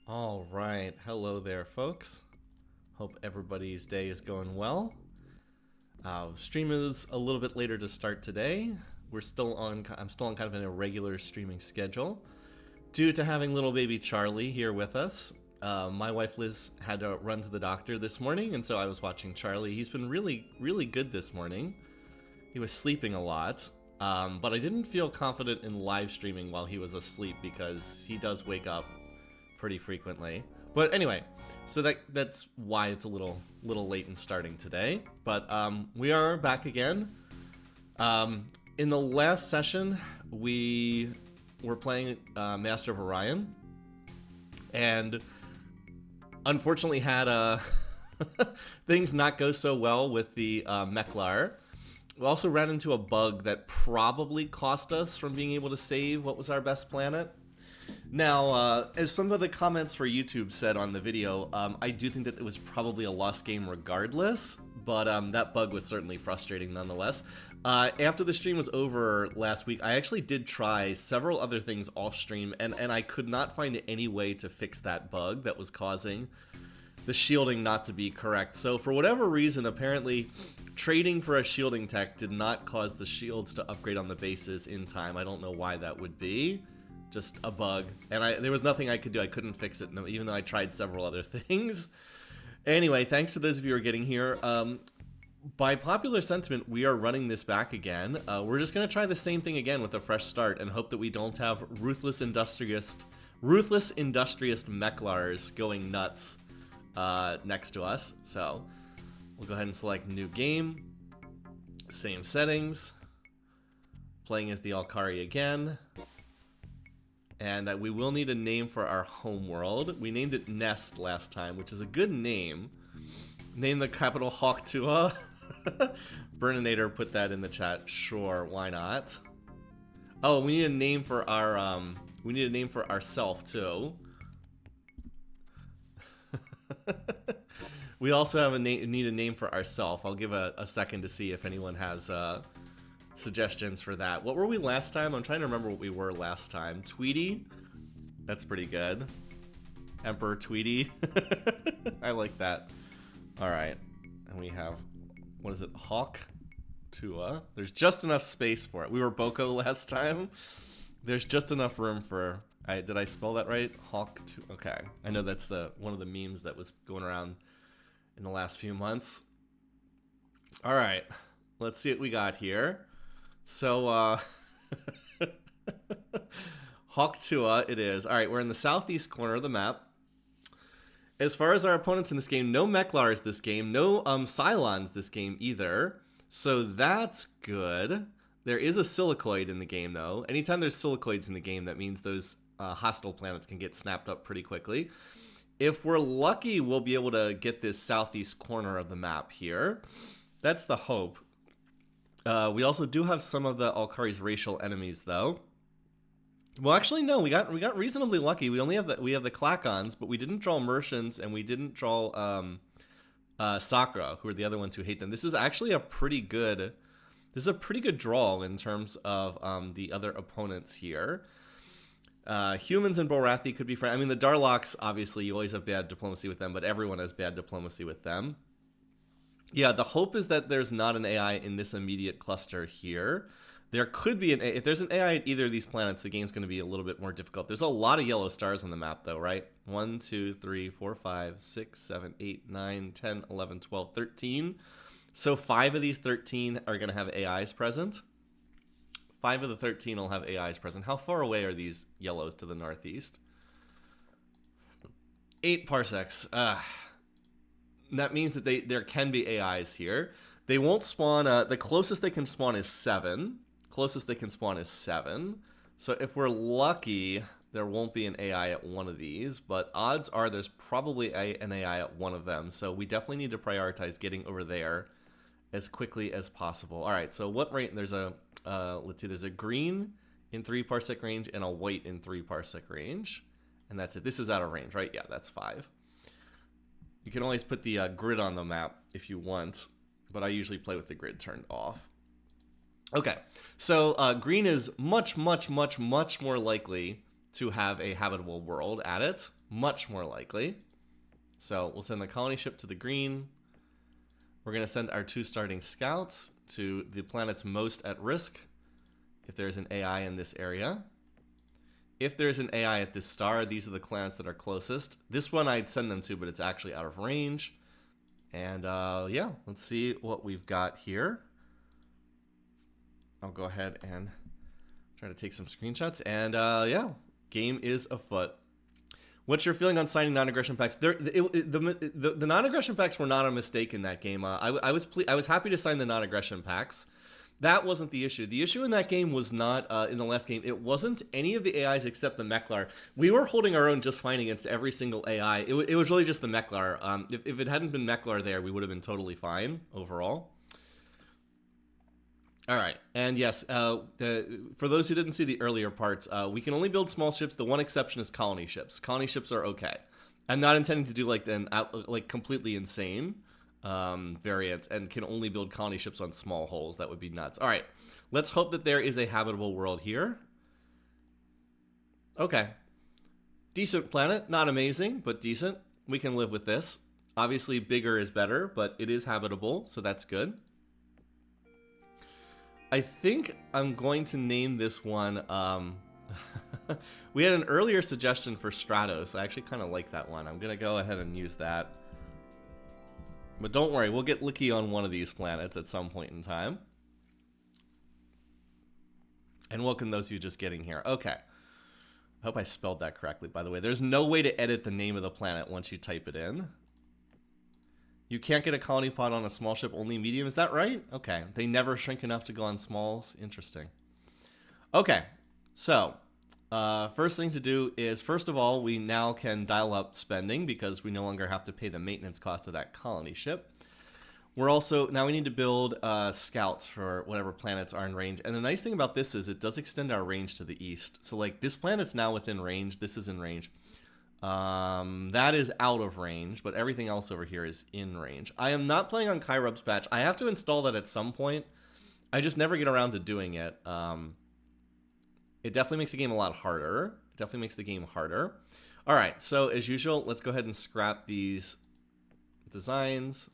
All right. Hello there, folks. Hope everybody's day is going well. Stream is a little bit later to start today. I'm still on kind of an irregular streaming schedule due to having little baby Charlie here with us. My wife Liz had to run to the doctor this morning, and so I was watching Charlie. He's been really, really good this morning. He was sleeping a lot, but I didn't feel confident in live streaming while he was asleep because he does wake up pretty frequently. But anyway, so that's why it's a little late in starting today. But we are back again. In the last session, we were playing Master of Orion, and unfortunately had things not go so well with the Meklar. We also ran into a bug that probably cost us from being able to save what was our best planet. Now, as some of the comments for YouTube said on the video, I do think that it was probably a lost game regardless, but that bug was certainly frustrating nonetheless. After the stream was over last week, I actually did try several other things off stream, and I could not find any way to fix that bug that was causing the shielding not to be correct. So for whatever reason, apparently trading for a shielding tech did not cause the shields to upgrade on the bases in time. I don't know why that would be. Just a bug, and there was nothing I could do. I couldn't fix it, even though I tried several other things. Anyway, thanks to those of you who are getting here. By popular sentiment, we are running this back again. We're just going to try the same thing again with a fresh start and hope that we don't have ruthless industrious Meklars going nuts next to us. So we'll go ahead and select new game, same settings, playing as the Alkari again. And we will need a name for our homeworld. We named it Nest last time, which is a good name. Name the capital Hawktua. Burninator put that in the chat. Sure, why not? Oh, we need a name for our ourself too. We also have need a name for ourself. I'll give a second to see if anyone has suggestions for that. What were we last time? I'm trying to remember what we were last time. Tweety? That's pretty good. Emperor Tweety? I like that. Alright. And we have, what is it? Hawk Tua. There's just enough space for it. We were Boko last time. There's just enough room for... did I spell that right? Hawk Tua. Okay. I know that's one of the memes that was going around in the last few months. Alright. Let's see what we got here. So, Hawktua it is. Alright, we're in the southeast corner of the map. As far as our opponents in this game, no Meklars this game, no Cylons this game either. So that's good. There is a Silicoid in the game, though. Anytime there's Silicoids in the game, that means those hostile planets can get snapped up pretty quickly. If we're lucky, we'll be able to get this southeast corner of the map here. That's the hope. We also do have some of the Alkari's racial enemies, though. Well, actually, no. We got reasonably lucky. We have the Klakons, but we didn't draw Mercians, and we didn't draw Sakra, who are the other ones who hate them. This is actually a pretty good draw in terms of the other opponents here. Humans and Borathi could be friends. I mean, the Darloks, obviously, you always have bad diplomacy with them, but everyone has bad diplomacy with them. Yeah, the hope is that there's not an AI in this immediate cluster here. There could be if there's an AI at either of these planets, the game's going to be a little bit more difficult. There's a lot of yellow stars on the map, though, right? 1, 2, 3, 4, 5, 6, 7, 8, 9, 10, 11, 12, 13. So 5 of these 13 are going to have AIs present. 5 of the 13 will have AIs present. How far away are these yellows to the northeast? 8 parsecs. That means that there can be AIs here. They won't spawn. The closest they can spawn is 7. So if we're lucky, there won't be an AI at one of these. But odds are there's probably an AI at one of them. So we definitely need to prioritize getting over there as quickly as possible. All right. So what rate? There's a let's see. There's a green in 3 parsec range and a white in 3 parsec range, and that's it. This is out of range, right? Yeah, that's 5. You can always put the grid on the map if you want, but I usually play with the grid turned off. Okay, so green is much more likely to have a habitable world at it. Much more likely. So we'll send the colony ship to the green. We're going to send our 2 starting scouts to the planets most at risk if there's an AI in this area. If there's an AI at this star, these are the planets that are closest. This one I'd send them to, but it's actually out of range. And yeah, let's see what we've got here. I'll go ahead and try to take some screenshots. And yeah, game is afoot. What's your feeling on signing non-aggression packs? The non-aggression packs were not a mistake in that game. I was happy to sign the non-aggression packs. That wasn't the issue. The issue in that game was not, in the last game, it wasn't any of the AIs except the Meklar. We were holding our own just fine against every single AI. It was really just the Meklar. If it hadn't been Meklar there, we would have been totally fine overall. All right, and yes, for those who didn't see the earlier parts, we can only build small ships. The one exception is colony ships. Colony ships are okay. I'm not intending to do like an completely insane variant and can only build colony ships on small holes. That would be nuts. All right, let's hope that there is a habitable world here. Okay, decent planet, not amazing, but decent. We can live with this. Obviously, bigger is better, but it is habitable, so that's good. I think I'm going to name this one, we had an earlier suggestion for Stratos. I actually kind of like that one. I'm going to go ahead and use that. But don't worry, we'll get Licky on one of these planets at some point in time. And welcome those of you just getting here. Okay. I hope I spelled that correctly, by the way. There's no way to edit the name of the planet once you type it in. You can't get a colony pod on a small ship, only medium. Is that right? Okay. They never shrink enough to go on smalls. Interesting. Okay. So, first thing to do is, first of all, we now can dial up spending because we no longer have to pay the maintenance cost of that colony ship. We're also, now we need to build scouts for whatever planets are in range. And the nice thing about this is it does extend our range to the east. So, like, this planet's now within range. This is in range. That is out of range, but everything else over here is in range. I am not playing on Kyrub's patch. I have to install that at some point. I just never get around to doing it. It definitely makes the game a lot harder. It definitely makes the game harder. All right, so as usual, let's go ahead and scrap these designs.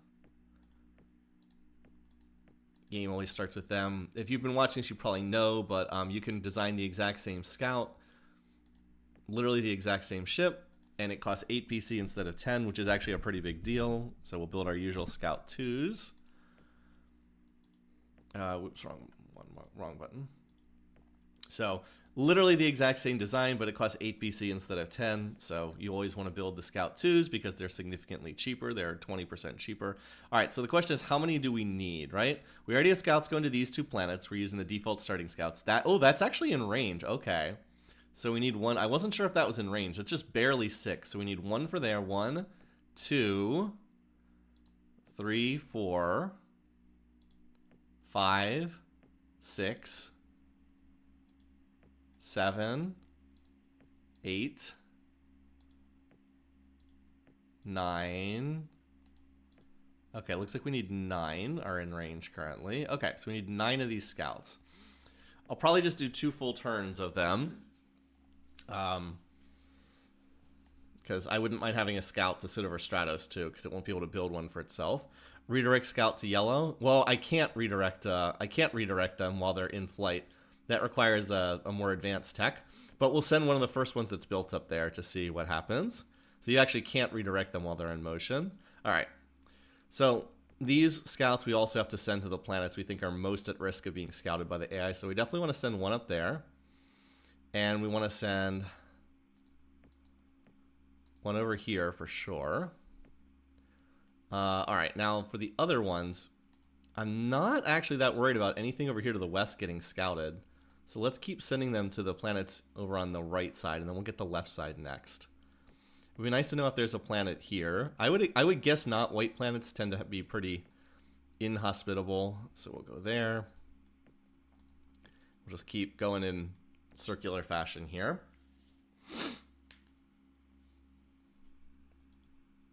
Game always starts with them. If you've been watching this, you probably know, but you can design the exact same scout, literally the exact same ship. And it costs 8 PC instead of 10, which is actually a pretty big deal. So we'll build our usual Scout 2s. Whoops, wrong button. So literally the exact same design, but it costs 8 PC instead of 10. So you always want to build the Scout 2s because they're significantly cheaper. They're 20% cheaper. All right, so the question is, how many do we need, right? We already have scouts going to these 2 planets. We're using the default starting scouts. That's actually in range. Okay. So we need 1. I wasn't sure if that was in range. It's just barely 6. So we need 1 for there. 1, 2, 3, 4, 5, 6, 7, 8, 9. Okay, looks like we need 9 are in range currently. Okay, so we need 9 of these scouts. I'll probably just do 2 full turns of them. Because I wouldn't mind having a scout to sit over Stratos too, because it won't be able to build one for itself. Redirect scout to yellow. Well, I can't redirect them while they're in flight. That requires a more advanced tech. But we'll send one of the first ones that's built up there to see what happens. So you actually can't redirect them while they're in motion. All right. So these scouts we also have to send to the planets we think are most at risk of being scouted by the AI. So we definitely want to send one up there. And we want to send one over here for sure. All right, now for the other ones, I'm not actually that worried about anything over here to the west getting scouted. So let's keep sending them to the planets over on the right side, and then we'll get the left side next. It would be nice to know if there's a planet here. I would guess not. White planets tend to be pretty inhospitable, so we'll go there. We'll just keep going in circular fashion here.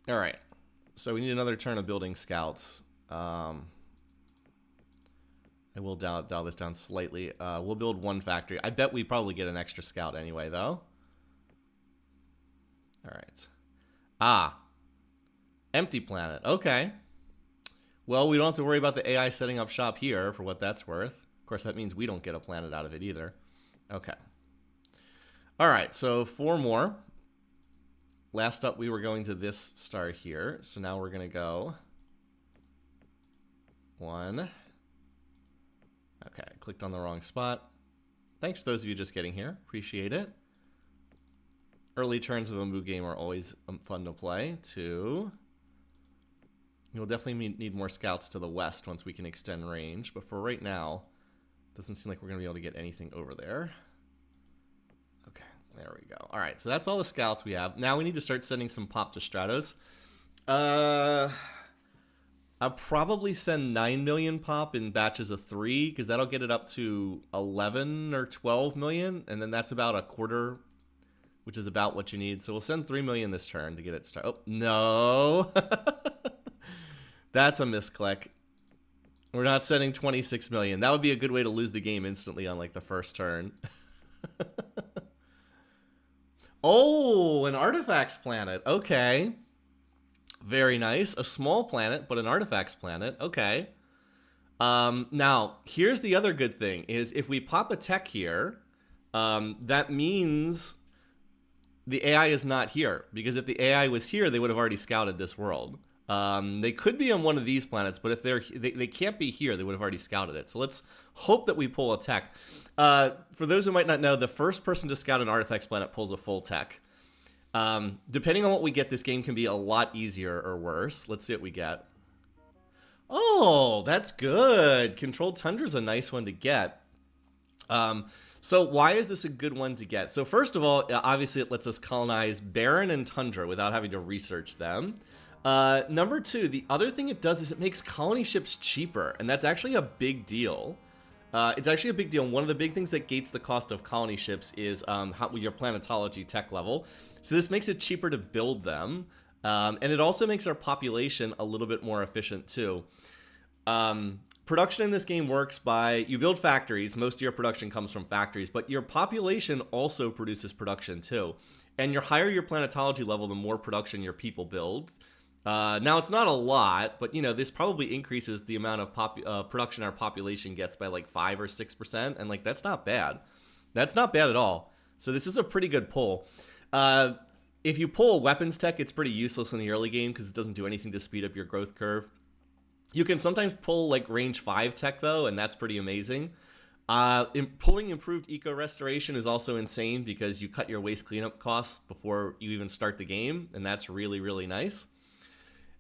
All right, so we need another turn of building scouts. I will dial this down slightly. We'll build 1 factory. I bet we probably get an extra scout anyway, though. All right. Ah, empty planet. Okay. Well, we don't have to worry about the AI setting up shop here for what that's worth. Of course, that means we don't get a planet out of it either. Okay. All right, so 4 more. Last up, we were going to this star here. So now we're going to go 1. Okay, clicked on the wrong spot. Thanks to those of you just getting here. Appreciate it. Early turns of a Moo game are always fun to play. 2. You'll definitely need more scouts to the west once we can extend range. But for right now, doesn't seem like we're going to be able to get anything over there. Okay, there we go. All right, so that's all the scouts we have. Now we need to start sending some pop to Stratos. I'll probably send 9 million pop in batches of 3, because that'll get it up to 11 or 12 million, and then that's about a quarter, which is about what you need. So we'll send 3 million this turn to get it started. Oh, no. That's a misclick. We're not sending 26 million. That would be a good way to lose the game instantly on like the first turn. Oh, an artifacts planet. Okay. Very nice. A small planet, but an artifacts planet. Okay. Now, here's the other good thing, is if we pop a tech here, that means the AI is not here. Because if the AI was here, they would have already scouted this world. They could be on one of these planets, but if they can't be here, they would have already scouted it. So let's hope that we pull a tech. For those who might not know, the first person to scout an artifacts planet pulls a full tech. Depending on what we get, this game can be a lot easier or worse. Let's see what we get. Oh, that's good. Controlled Tundra is a nice one to get. So why is this a good one to get? So first of all, obviously it lets us colonize Barren and Tundra without having to research them. Number 2, the other thing it does is it makes colony ships cheaper, and that's actually a big deal. It's actually a big deal. One of the big things that gates the cost of colony ships is your planetology tech level. So this makes it cheaper to build them, and it also makes our population a little bit more efficient too. Production in this game works by, you build factories, most of your production comes from factories, but your population also produces production too. And the higher your planetology level, the more production your people build. Now, it's not a lot, but, you know, this probably increases the amount of production our population gets by, like, 5 or 6%, and, like, that's not bad. That's not bad at all. So this is a pretty good pull. If you pull a weapons tech, it's pretty useless in the early game because it doesn't do anything to speed up your growth curve. You can sometimes pull, like, range 5 tech, though, and that's pretty amazing. Pulling improved eco restoration is also insane because you cut your waste cleanup costs before you even start the game, and that's really, really nice.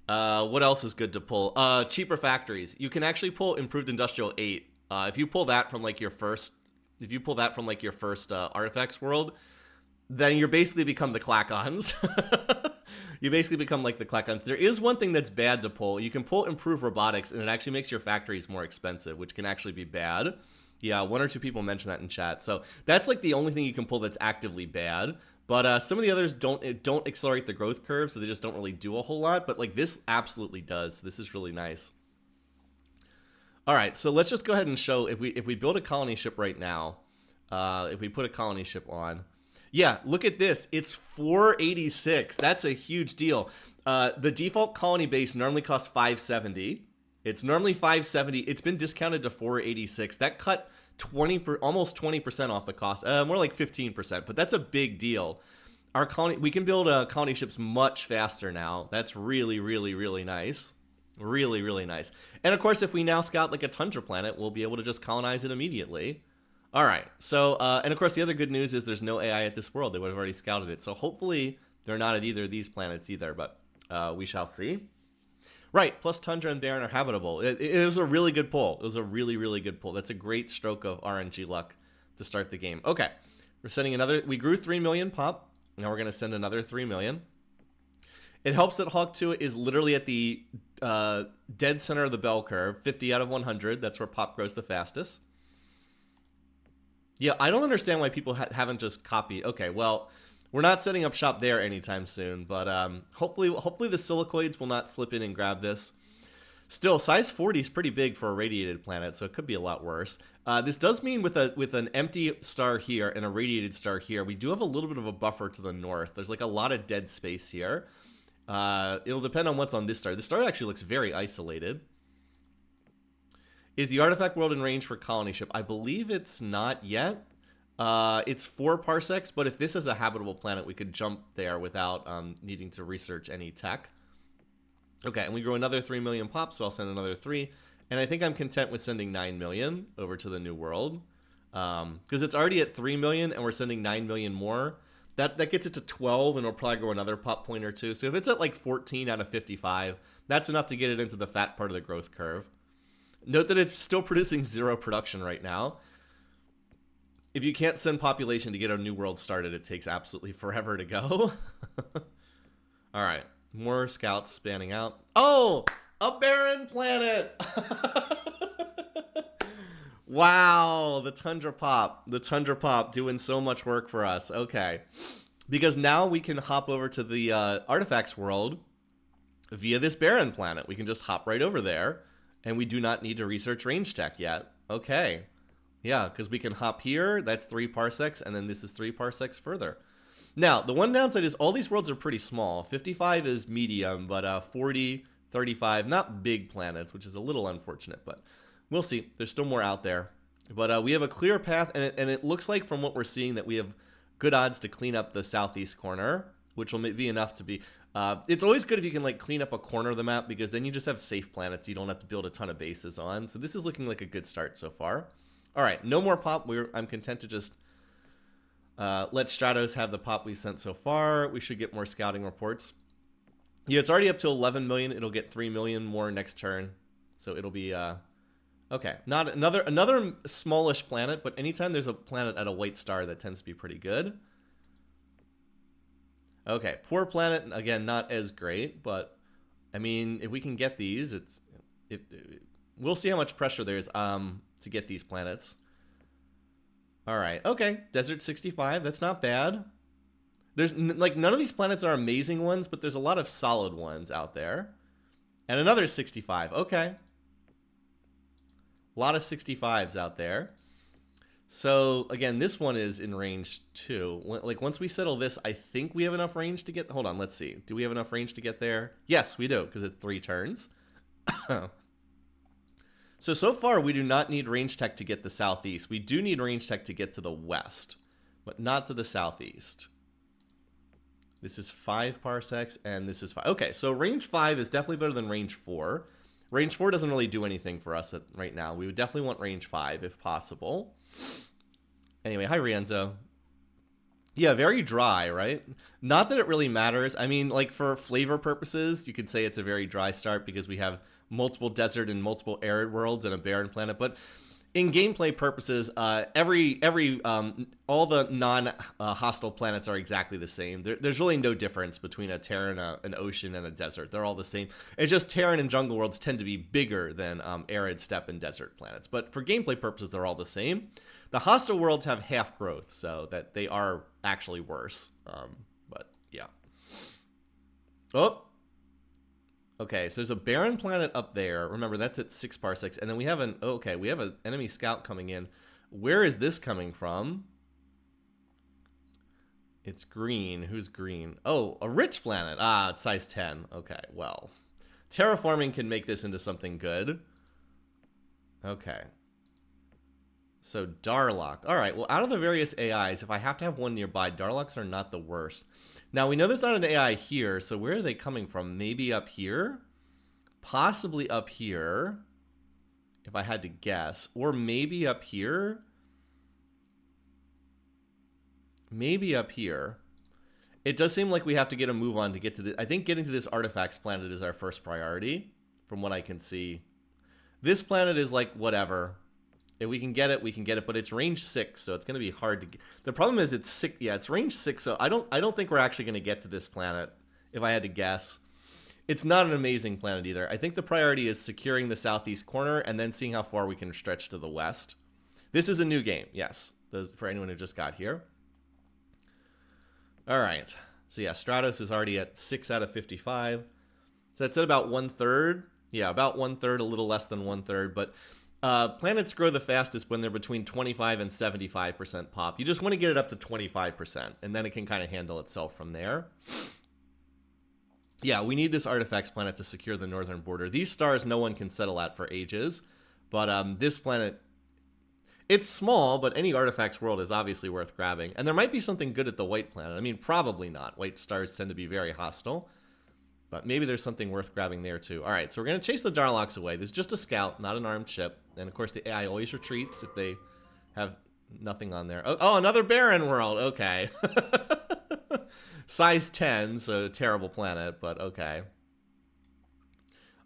What else is good to pull? Cheaper factories. You can actually pull improved industrial 8. If you pull that from like your first, artifacts world, then you're basically become the Clackons. You basically become like the Clackons. There is one thing that's bad to pull. You can pull improved robotics, and it actually makes your factories more expensive, which can actually be bad. Yeah, 1 or 2 people mentioned that in chat. So that's like the only thing you can pull that's actively bad. But some of the others don't accelerate the growth curve, so they just don't really do a whole lot. But like this absolutely does. This is really nice. All right, so let's just go ahead and show if we build a colony ship right now. If we put a colony ship on, yeah, look at this. It's 486. That's a huge deal. The default colony base normally costs 570. It's normally 570. It's been discounted to 486. That cut almost 20% off the cost, more like 15%, but that's a big deal. Our colony, we can build colony ships much faster now. That's really, really, really nice. Really, really nice. And of course, if we now scout like a Tundra planet, we'll be able to just colonize it immediately. All right. So, and of course, the other good news is there's no AI at this world. They would have already scouted it. So hopefully they're not at either of these planets either, but we shall see. Right, plus Tundra and Barren are habitable. It was a really good pull. It was a really, really good pull. That's a great stroke of RNG luck to start the game. Okay, we're sending another. We grew 3 million pop. Now we're going to send another 3 million. It helps that Hawk 2 is literally at the dead center of the bell curve, 50 out of 100. That's where pop grows the fastest. Yeah, I don't understand why people haven't just copied. Okay, well, we're not setting up shop there anytime soon, but hopefully the silicoids will not slip in and grab this. Still, size 40 is pretty big for a radiated planet, so it could be a lot worse. This does mean with an empty star here and a radiated star here, we do have a little bit of a buffer to the north. There's like a lot of dead space here. It'll depend on what's on this star. This star actually looks very isolated. Is the artifact world in range for colony ship? I believe it's not yet. It's 4 parsecs, but if this is a habitable planet, we could jump there without needing to research any tech. Okay, and we grow another 3 million pop, so I'll send another 3. And I think I'm content with sending 9 million over to the new world. Because it's already at 3 million, and we're sending 9 million more. That gets it to 12, and it'll probably grow another pop point or 2. So if it's at like 14 out of 55, that's enough to get it into the fat part of the growth curve. Note that it's still producing 0 production right now. If you can't send population to get a new world started, it takes absolutely forever to go. All right. More scouts spanning out. Oh, a barren planet. Wow, the Tundra Pop. The Tundra Pop doing so much work for us. Okay. Because now we can hop over to the artifacts world via this barren planet. We can just hop right over there, and we do not need to research range tech yet. Okay. Yeah, because we can hop here. That's 3 parsecs, and then this is 3 parsecs further. Now, the one downside is all these worlds are pretty small. 55 is medium, but 40, 35, not big planets, which is a little unfortunate, but we'll see. There's still more out there. But we have a clear path, and it looks like from what we're seeing that we have good odds to clean up the southeast corner, which will be enough to be... it's always good if you can like clean up a corner of the map, because then you just have safe planets you don't have to build a ton of bases on. So this is looking like a good start so far. All right, no more pop. I'm content to just... let Stratos have the pop we sent so far. We should get more scouting reports. Yeah, it's already up to 11 million. It'll get 3 million more next turn. So it'll be, okay. Not another smallish planet, but anytime there's a planet at a white star, that tends to be pretty good. Okay, poor planet. Again, not as great, but, I mean, if we can get these, we'll see how much pressure there is to get these planets. All right. Okay. Desert 65. That's not bad. There's like none of these planets are amazing ones, but there's a lot of solid ones out there. And another 65. Okay. A lot of 65s out there. So again, this one is in range 2. Like once we settle this, I think we have enough range to get... Hold on. Let's see. Do we have enough range to get there? Yes, we do, because it's 3 turns. So far, we do not need range tech to get the southeast. We do need range tech to get to the west, but not to the southeast. This is 5 parsecs, and this is 5. Okay, so range 5 is definitely better than range 4. Range 4 doesn't really do anything for us right now. We would definitely want range 5 if possible. Anyway, hi, Rienzo. Yeah, very dry, right? Not that it really matters. I mean, like, for flavor purposes, you could say it's a very dry start because we have multiple desert and multiple arid worlds and a barren planet. But in gameplay purposes, all the non-hostile planets are exactly the same. There's really no difference between a Terran, an ocean, and a desert. They're all the same. It's just Terran and jungle worlds tend to be bigger than arid, steppe, and desert planets. But for gameplay purposes, they're all the same. The hostile worlds have half growth, so that they are actually worse. But yeah. Oh. Okay, so there's a barren planet up there. Remember, that's at 6 parsecs. And then we have we have an enemy scout coming in. Where is this coming from? It's green. Who's green? Oh, a rich planet. Ah, it's size 10. Okay, well. Terraforming can make this into something good. Okay. So, Darlock. All right, well, out of the various AIs, if I have to have one nearby, Darlocks are not the worst. Now, we know there's not an AI here, so where are they coming from? Maybe up here? Possibly up here, if I had to guess. Or maybe up here? Maybe up here. It does seem like we have to get a move on to get to the... I think getting to this artifacts planet is our first priority, from what I can see. This planet is like, whatever. If we can get it, we can get it, but it's range 6, so it's going to be hard to get. The problem is it's 6. Yeah, it's range 6, so I don't think we're actually going to get to this planet, if I had to guess. It's not an amazing planet either. I think the priority is securing the southeast corner and then seeing how far we can stretch to the west. This is a new game, yes, for anyone who just got here. All right, so yeah, Stratos is already at 6 out of 55. So that's at about 1/3. Yeah, about 1/3, a little less than 1/3. But planets grow the fastest when they're between 25 and 75% pop. You just want to get it up to 25%, and then it can kind of handle itself from there. Yeah, we need this artifacts planet to secure the northern border. These stars no one can settle at for ages. But this planet, it's small, but any artifacts world is obviously worth grabbing. And there might be something good at the white planet. I mean, probably not. White stars tend to be very hostile. But maybe there's something worth grabbing there, too. All right, so we're going to chase the Darloks away. This is just a scout, not an armed ship. And, of course, the AI always retreats if they have nothing on there. Oh, another barren world. Okay. Size 10, so terrible planet, but okay.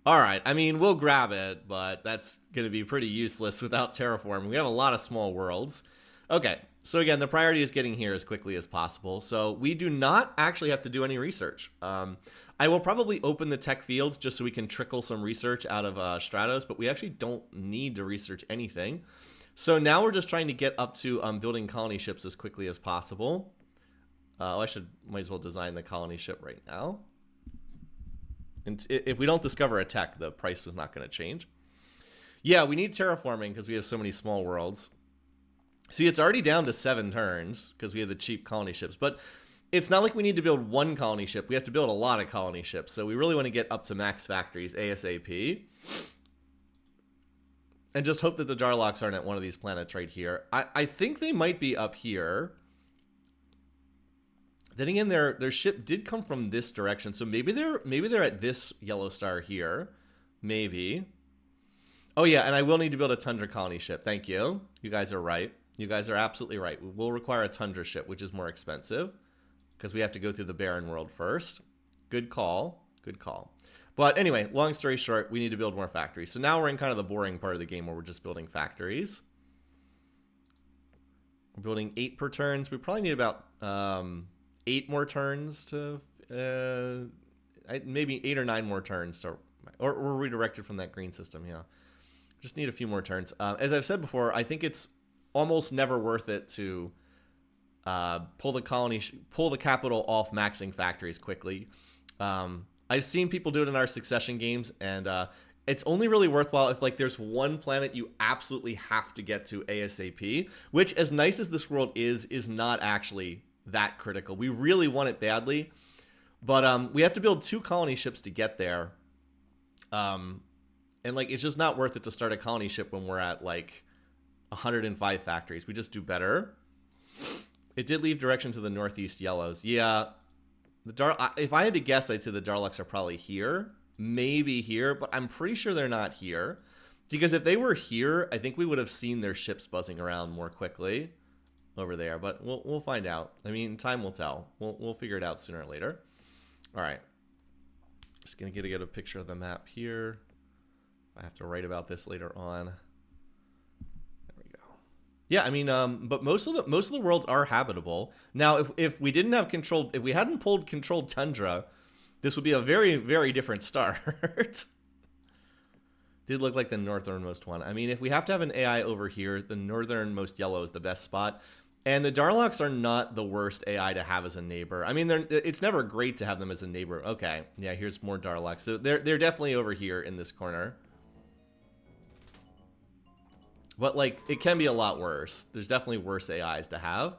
All right, I mean, we'll grab it, but that's going to be pretty useless without terraforming. We have a lot of small worlds. Okay, so again, the priority is getting here as quickly as possible. So we do not actually have to do any research. I will probably open the tech fields just so we can trickle some research out of Stratos, but we actually don't need to research anything. So now we're just trying to get up to building colony ships as quickly as possible. I might as well design the colony ship right now. And if we don't discover a tech, the price was not going to change. Yeah, we need terraforming because we have so many small worlds. See, it's already down to 7 turns because we have the cheap colony ships. But it's not like we need to build one colony ship. We have to build a lot of colony ships. So we really want to get up to max factories ASAP. And just hope that the Darloks aren't at one of these planets right here. I think they might be up here. Then again, their ship did come from this direction, so maybe they're at this yellow star here, maybe. Oh yeah, and I will need to build a tundra colony ship. Thank you. You guys are right. You guys are absolutely right. We will require a tundra ship, which is more expensive because we have to go through the barren world first. Good call. Good call. But anyway, long story short, we need to build more factories. So now we're in kind of the boring part of the game where we're just building factories. We're building 8 per turns. We probably need about 8 more turns to maybe 8 or 9 more turns to, or we're redirected from that green system. Yeah, just need a few more turns. As I've said before, I think it's almost never worth it to pull the capital off maxing factories quickly. I've seen people do it in our succession games, and it's only really worthwhile if like there's one planet you absolutely have to get to ASAP, which, as nice as this world is not actually that critical. We really want it badly, but we have to build 2 colony ships to get there, and like it's just not worth it to start a colony ship when we're at like 105 factories. We just do better. It did leave direction to the northeast yellows. Yeah, if I had to guess, I'd say the Darloks are probably here, maybe here, but I'm pretty sure they're not here, because if they were here, I think we would have seen their ships buzzing around more quickly over there, but we'll find out. I mean, time will tell. We'll figure it out sooner or later. All right. Just gonna get a picture of the map here. I have to write about this later on. There we go. Yeah, I mean, but most of the worlds are habitable. Now, if we didn't have controlled, if we hadn't pulled controlled tundra, this would be a very, very different start. Did look like the northernmost one. I mean, if we have to have an AI over here, the northernmost yellow is the best spot. And the Darloks are not the worst AI to have as a neighbor. I mean, it's never great to have them as a neighbor. Okay, yeah, here's more Darloks. So they're definitely over here in this corner. But, like, it can be a lot worse. There's definitely worse AIs to have.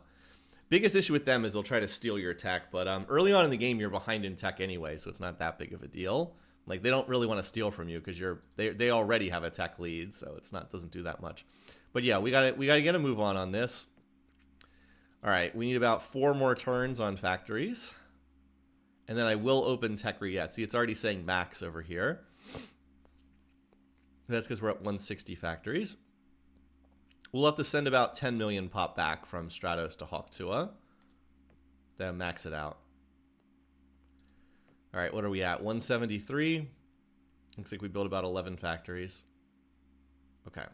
Biggest issue with them is they'll try to steal your tech. But early on in the game, you're behind in tech anyway, so it's not that big of a deal. Like, they don't really want to steal from you because they already have a tech lead, so doesn't do that much. But yeah, we gotta get a move on this. All right, we need about 4 more turns on factories, and then I will open tech re-yet. See, it's already saying max over here. That's because we're at 160 factories. We'll have to send about 10 million pop back from Stratos to Hawktua. Then max it out. All right, what are we at? 173. Looks like we built about 11 factories. Okay.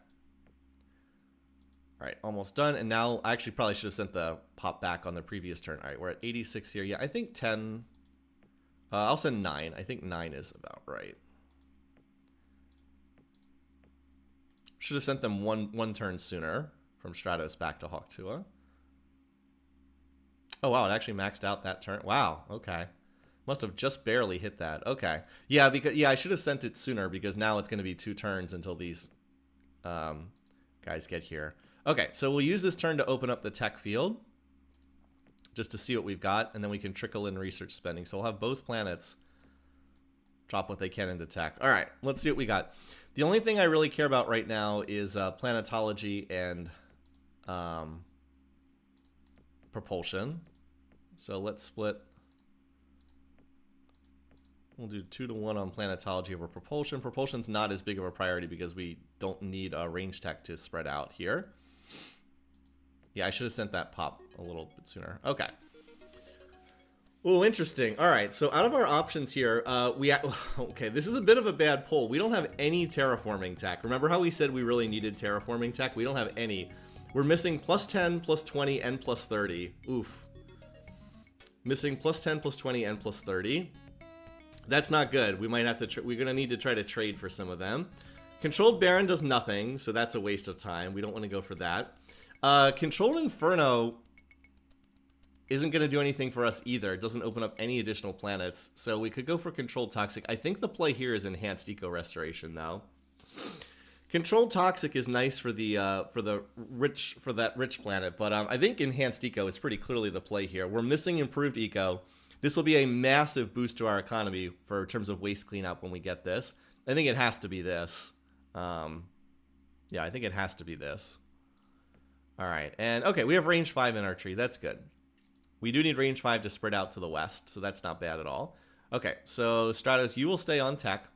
All right, almost done. And now, I actually probably should have sent the pop back on the previous turn. All right, we're at 86 here. Yeah, I think 10. I'll send 9. I think 9 is about right. Should have sent them one turn sooner from Stratos back to Hawktua. Oh, wow, it actually maxed out that turn. Wow, okay. Must have just barely hit that. Okay. Yeah, because I should have sent it sooner because now it's going to be 2 turns until these guys get here. Okay, so we'll use this turn to open up the tech field just to see what we've got, and then we can trickle in research spending. So we'll have both planets drop what they can into tech. All right, let's see what we got. The only thing I really care about right now is planetology and propulsion. So let's split. We'll do 2 to 1 on planetology over propulsion. Propulsion's not as big of a priority because we don't need range tech to spread out here. Yeah, I should have sent that pop a little bit sooner. Okay. Oh, interesting. All right, so out of our options here, okay, this is a bit of a bad pull. We don't have any terraforming tech. Remember how we said we really needed terraforming tech? We don't have any. We're missing +10, +20, and +30. Oof. Missing +10, +20, and +30. That's not good. We might have to. We're gonna need to try to trade for some of them. Controlled Baron does nothing, so that's a waste of time. We don't want to go for that. Controlled Inferno isn't gonna do anything for us either. It doesn't open up any additional planets, so we could go for Controlled Toxic. I think the play here is Enhanced Eco Restoration, though. Controlled Toxic is nice for that rich planet, but I think Enhanced Eco is pretty clearly the play here. We're missing Improved Eco. This will be a massive boost to our economy for terms of waste cleanup when we get this. I think it has to be this. Yeah, I think it has to be this. All right, and okay, we have range 5 in our tree. That's good. We do need range 5 to spread out to the west, so that's not bad at all. Okay, so Stratos, you will stay on tech.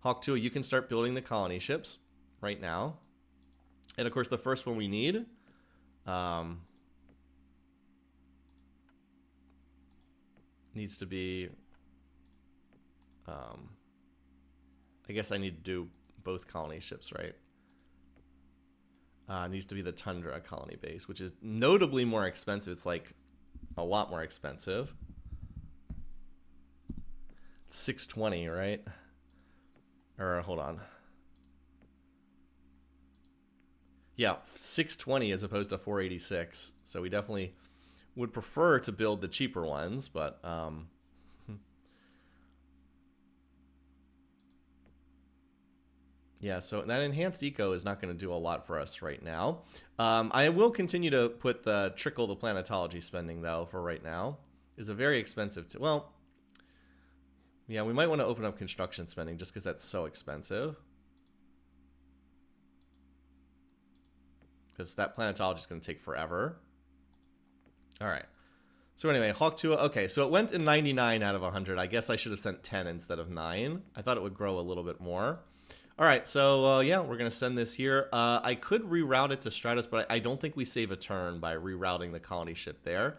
Hawk 2, you can start building the colony ships right now. And of course, the first one we need needs to be, I guess I need to do both colony ships, right? Needs to be the Tundra colony base, which is notably more expensive. It's like a lot more expensive. 620, right? Or hold on. Yeah, 620 as opposed to 486. So we definitely would prefer to build the cheaper ones, but yeah, so that enhanced eco is not going to do a lot for us right now. I will continue to put the trickle the planetology spending, though, for right now. Is a very expensive, well, yeah, we might want to open up construction spending just because that's so expensive. Because that planetology is going to take forever. All right. So anyway, Hawk 2, okay, so it went in 99 out of 100. I guess I should have sent 10 instead of 9. I thought it would grow a little bit more. All right, so yeah, we're going to send this here. I could reroute it to Stratos, but I don't think we save a turn by rerouting the colony ship there.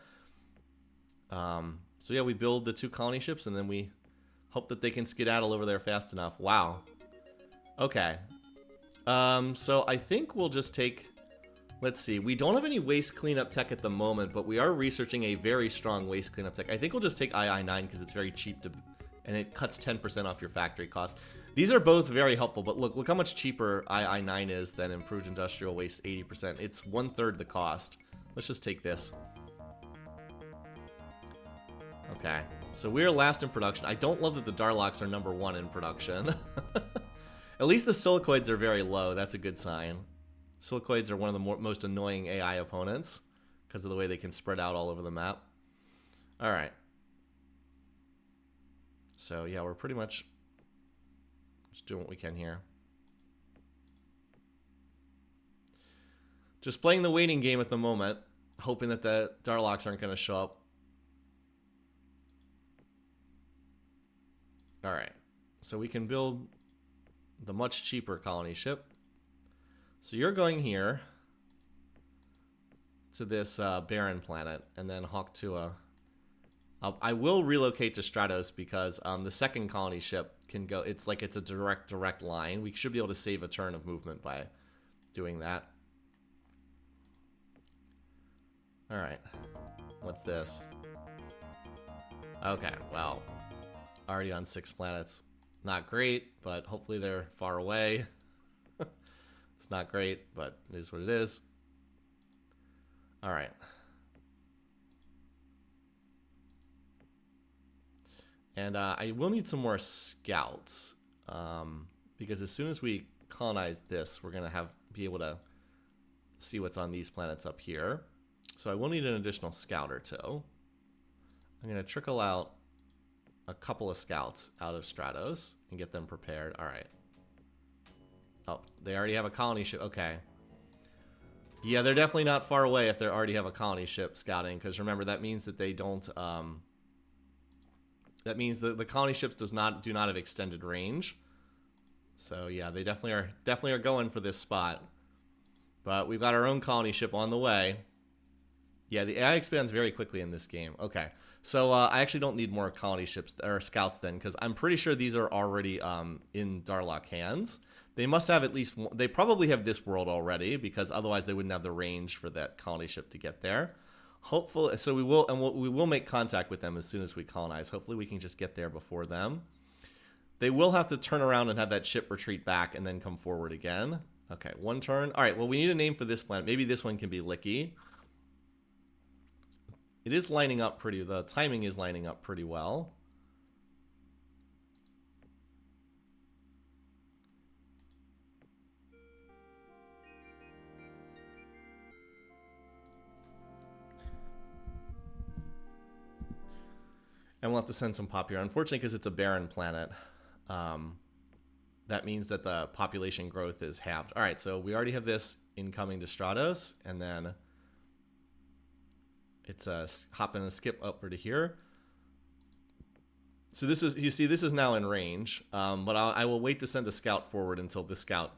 So yeah, we build the 2 colony ships, and then we hope that they can skedaddle over there fast enough. Wow. Okay. So I think we'll just take... Let's see. We don't have any waste cleanup tech at the moment, but we are researching a very strong waste cleanup tech. I think we'll just take II9 because it's very cheap to... And it cuts 10% off your factory cost. These are both very helpful, but look how much cheaper II9 is than improved industrial waste 80%. It's 1/3 the cost. Let's just take this. Okay, so we're last in production. I don't love that the Darlocks are #1 in production. At least the Silicoids are very low. That's a good sign. Silicoids are one of the most annoying AI opponents because of the way they can spread out all over the map. All right. So yeah, we're pretty much just doing what we can here. Just playing the waiting game at the moment, hoping that the Darlocks aren't going to show up. All right. So we can build the much cheaper colony ship. So you're going here to this barren planet, and then Hawk 2. I will relocate to Stratos because the second colony ship can go. It's like it's a direct line. We should be able to save a turn of movement by doing that. All right. What's this? Okay. Well, already on 6 planets. Not great, but hopefully they're far away. It's not great, but it is what it is. All right. And I will need some more scouts. Because as soon as we colonize this, we're going to be able to see what's on these planets up here. So I will need an additional scout or two. I'm going to trickle out a couple of scouts out of Stratos and get them prepared. All right. Oh, they already have a colony ship. Okay. Yeah, they're definitely not far away if they already have a colony ship scouting, because remember, that means that they don't... that means that the colony ships do not have extended range. So yeah, they definitely are going for this spot. But we've got our own colony ship on the way. Yeah, the AI expands very quickly in this game. Okay, so I actually don't need more colony ships or scouts then, because I'm pretty sure these are already in Darlock hands. They must have at least one, they probably have this world already, because otherwise they wouldn't have the range for that colony ship to get there. Hopefully, so we will make contact with them as soon as we colonize. Hopefully we can just get there before them. They will have to turn around and have that ship retreat back and then come forward again. Okay, one turn. All right, well, we need a name for this planet. Maybe this one can be Licky. It is lining up pretty, the timing is lining up pretty well. And we'll have to send some pop here. Unfortunately, because it's a barren planet, that means that the population growth is halved. All right, so we already have this incoming to Stratos, and then it's a hop and a skip over to here. So this is, you see, this is now in range, but I will wait to send a scout forward until this scout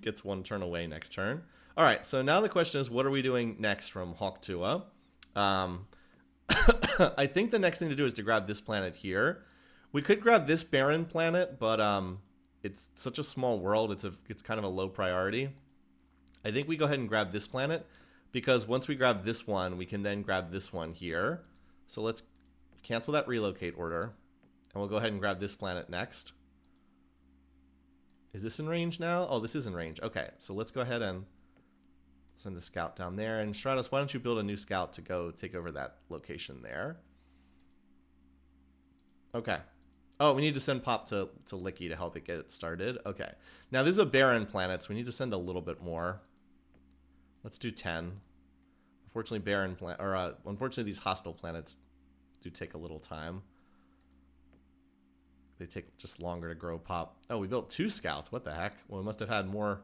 gets one turn away next turn. All right, so now the question is, what are we doing next from Hawk Tua? I think the next thing to do is to grab this planet here. We could grab this barren planet, but it's such a small world. It's kind of a low priority. I think we go ahead and grab this planet, because once we grab this one, we can then grab this one here. So let's cancel that relocate order, and we'll go ahead and grab this planet next. Is this in range now? Oh, this is in range. Okay, so let's go ahead and send a scout down there. And Stratos, why don't you build a new scout to go take over that location there? Okay. Oh, we need to send Pop to Licky to help it get it started. Okay. Now, this is a barren planet, so we need to send a little bit more. Let's do 10. Unfortunately, unfortunately, these hostile planets do take a little time. They take just longer to grow Pop. Oh, we built 2 scouts. What the heck? Well, we must have had more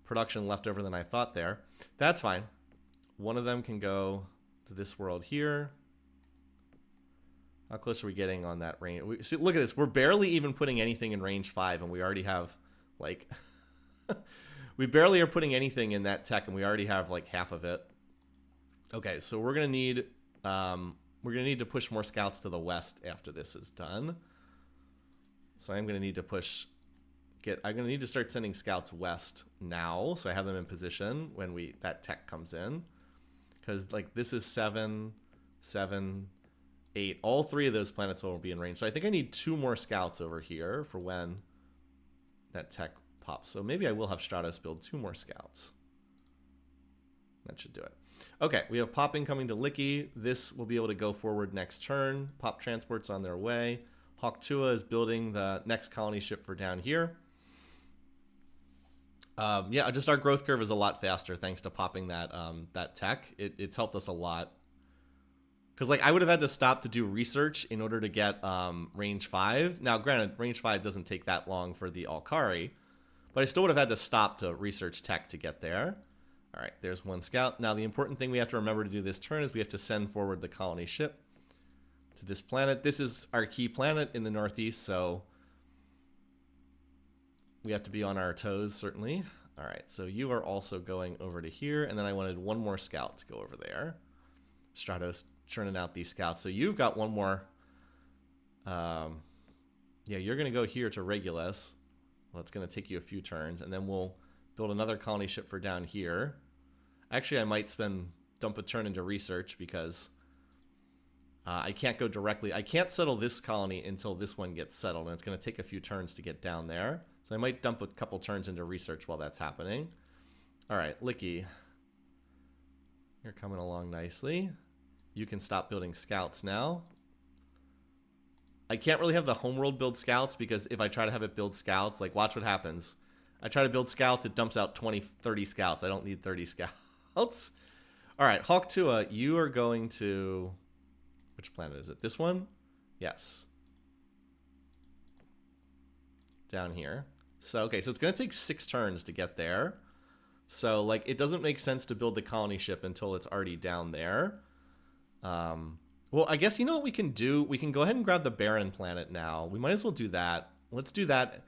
production left over than I thought there. That's fine. One of them can go to this world here. How close are we getting on that range? See, look at this. We're barely even putting anything in range 5, and we already have, like... we barely are putting anything in that tech, and we already have, like, half of it. Okay, so we're going to need to push more scouts to the west after this is done. So I'm going to need to push... I'm going to need to start sending scouts west now, so I have them in position when that tech comes in. Because, like, this is 7, 7... 8. All 3 of those planets will be in range. So I think I need 2 more scouts over here for when that tech pops. So maybe I will have Stratos build 2 more scouts. That should do it. Okay, we have Popping coming to Licky. This will be able to go forward next turn. Pop transport's on their way. Hawk Tua is building the next colony ship for down here. Yeah, just our growth curve is a lot faster thanks to popping that that tech. It's helped us a lot. Because, like, I would have had to stop to do research in order to get range 5. Now, granted, range 5 doesn't take that long for the Alkari, but I still would have had to stop to research tech to get there. All right, there's 1 scout. Now, the important thing we have to remember to do this turn is we have to send forward the colony ship to this planet. This is our key planet in the northeast, so we have to be on our toes, certainly. All right, so you are also going over to here, and then I wanted 1 more scout to go over there. Stratos churning out these scouts. So you've got 1 more. Yeah, you're going to go here to Regulus. Well, it's going to take you a few turns, and then we'll build another colony ship for down here. Actually, I might dump a turn into research because I can't go directly. I can't settle this colony until this one gets settled, and it's going to take a few turns to get down there. So I might dump a couple turns into research while that's happening. All right, Licky. You're coming along nicely. You can stop building scouts now. I can't really have the homeworld build scouts because if I try to have it build scouts, like watch what happens. I try to build scouts, it dumps out 20, 30 scouts. I don't need 30 scouts. All right, Hawk Tua, you are going to... Which planet is it? This one? Yes. Down here. So, okay, so it's going to take 6 turns to get there. So, like, it doesn't make sense to build the colony ship until it's already down there. Well, I guess you know what we can do? We can go ahead and grab the barren planet now. We might as well do that. Let's do that.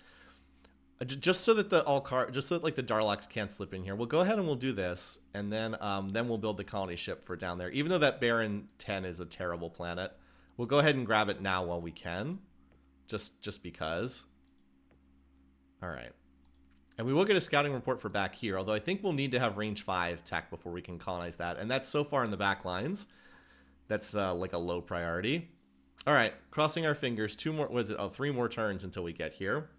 Just so that the Alkari, just so that like the Darloks can't slip in here. We'll go ahead and we'll do this, and then we'll build the colony ship for down there. Even though that barren 10 is a terrible planet, we'll go ahead and grab it now while we can, just because. All right, and we will get a scouting report for back here. Although I think we'll need to have range 5 tech before we can colonize that, and that's so far in the back lines. That's like a low priority. All right, crossing our fingers. 2 more. What is it? Oh, 3 more turns until we get here.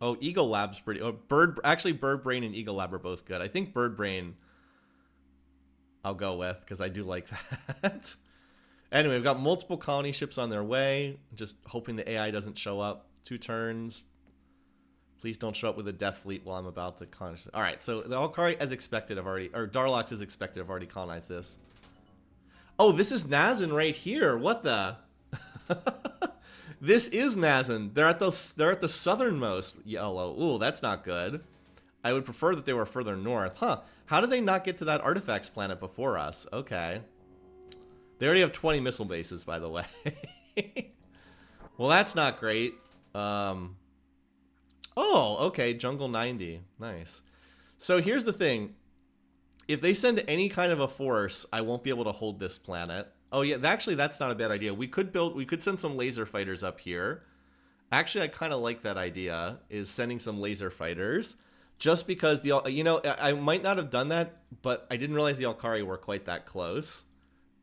Oh, Eagle Lab's pretty... Oh, actually, Bird Brain and Eagle Lab are both good. I think Bird Brain I'll go with, because I do like that. Anyway, we've got multiple colony ships on their way. Just hoping the AI doesn't show up. 2 turns. Please don't show up with a Death Fleet while I'm about to colonize. All right, so the Alkari, as expected, have already... Or Darloks, as expected, have already colonized this. Oh, this is Nazan right here. What the... This is Nazan. They're at the southernmost yellow. Ooh, that's not good. I would prefer that they were further north. Huh. How did they not get to that artifacts planet before us? Okay. They already have 20 missile bases, by the way. Well, that's not great. Oh, okay. Jungle 90. Nice. So here's the thing. If they send any kind of a force, I won't be able to hold this planet. Oh yeah, actually that's not a bad idea. We could send some laser fighters up here. Actually, I kind of like that idea, is sending some laser fighters, just because I might not have done that, but I didn't realize the Alkari were quite that close.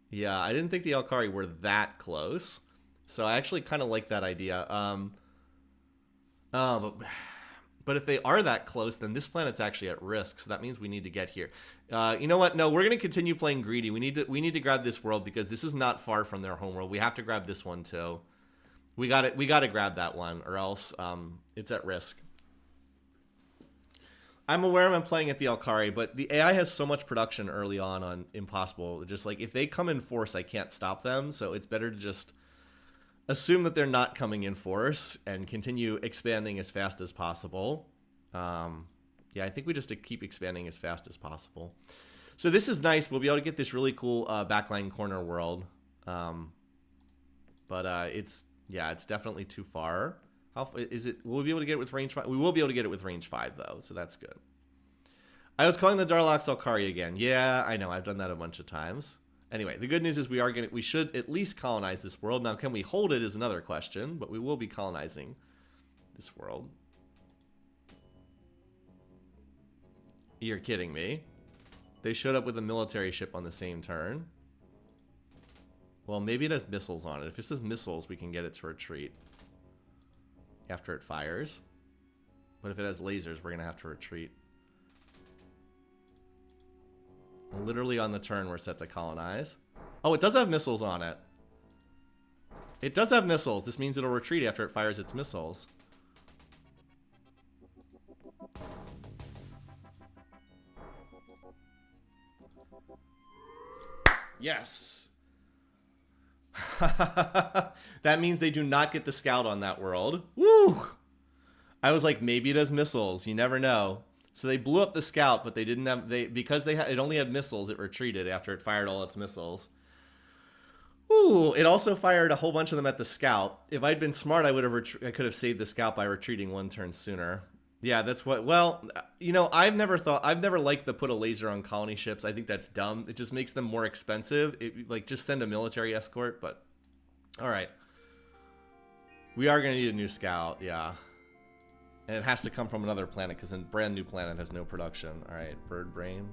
Yeah, I didn't think the Alkari were that close, so I actually kind of like that idea. But if they are that close, then this planet's actually at risk. So that means we need to get here. You know what? No, we're going to continue playing greedy. We need to grab this world because this is not far from their homeworld. We have to grab this one too. We got to grab that one, or else it's at risk. I'm aware I'm playing at the Alkari, but the AI has so much production early on Impossible. Just like if they come in force, I can't stop them. So it's better to just assume that they're not coming in force and continue expanding as fast as possible. Yeah, I think we just keep expanding as fast as possible. So this is nice. We'll be able to get this really cool backline corner world. But it's definitely too far. How is it? Will we be able to get it with range 5? We will be able to get it with range 5 though, so that's good. I was calling the Darloks Alkari again. Yeah, I know. I've done that a bunch of times. Anyway, the good news is we should at least colonize this world. Now, can we hold it is another question, but we will be colonizing this world. You're kidding me. They showed up with a military ship on the same turn. Well, maybe it has missiles on it. If it says missiles, we can get it to retreat after it fires. But if it has lasers, we're going to have to retreat. Literally on the turn, we're set to colonize. Oh, it does have missiles on it. It does have missiles. This means it'll retreat after it fires its missiles. Yes. That means they do not get the scout on that world. Woo! I was like, maybe it has missiles. You never know. So they blew up the scout, but they didn't have because it only had missiles. It retreated after it fired all its missiles. Ooh! It also fired a whole bunch of them at the scout. If I'd been smart, I could have saved the scout by retreating 1 turn sooner. Yeah, that's what. Well, you know, I've never liked the put a laser on colony ships. I think that's dumb. It just makes them more expensive. Just send a military escort. But all right, we are gonna need a new scout. Yeah. And it has to come from another planet because a brand new planet has no production. All right, Bird Brain.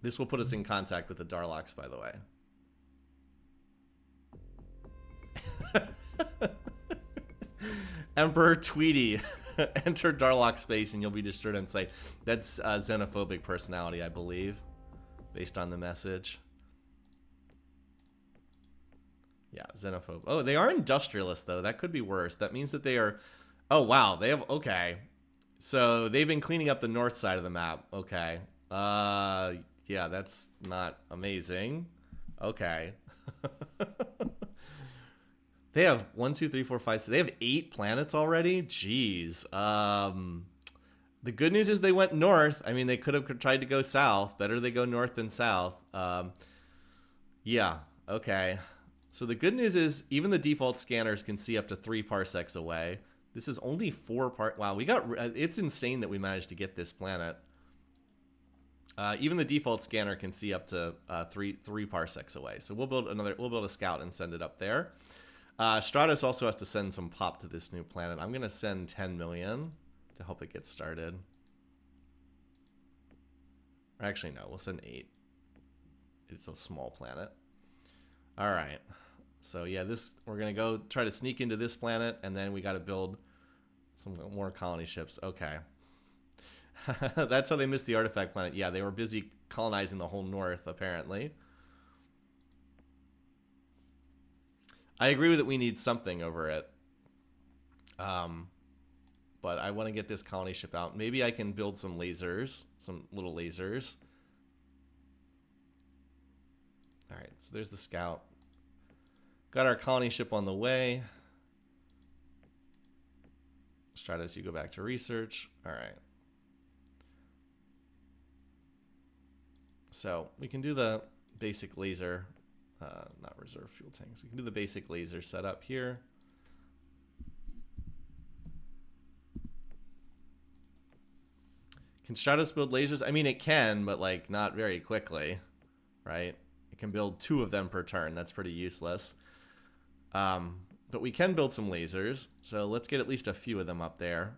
This will put us in contact with the Darloks, by the way. Emperor Tweety. Enter Darlok space and you'll be destroyed on sight. That's xenophobic personality, I believe, based on the message. Yeah, xenophobe. Oh, they are industrialists, though. That could be worse. That means that they are... Oh, wow. They have... Okay. So they've been cleaning up the north side of the map. Okay. Yeah, that's not amazing. Okay. They have 1, 2, 3, 4, 5, 6. They have 8 planets already? Jeez. The good news is they went north. I mean, they could have tried to go south. Better they go north than south. Yeah, okay. So the good news is even the default scanners can see up to 3 parsecs away. This is only 4 part. Wow, we got. It's insane that we managed to get this planet. Even the default scanner can see up to 3 parsecs away. So we'll build another. We'll build a scout and send it up there. Stratos also has to send some pop to this new planet. I'm gonna send 10 million to help it get started. Or actually, no, we'll send 8. It's a small planet. All right. So yeah, we're gonna go try to sneak into this planet, and then we got to build some more colony ships. Okay. That's how they missed the artifact planet. Yeah, they were busy colonizing the whole north, apparently. I agree with it. We need something over it. But I want to get this colony ship out. Maybe I can build some lasers, some little lasers. All right, so there's the scout. Got our colony ship on the way. Stratos, you go back to research. All right. So we can do the basic laser, not reserve fuel tanks. We can do the basic laser setup here. Can Stratos build lasers? I mean, it can, but like not very quickly, right? It can build 2 of them per turn. That's pretty useless. But we can build some lasers, so let's get at least a few of them up there.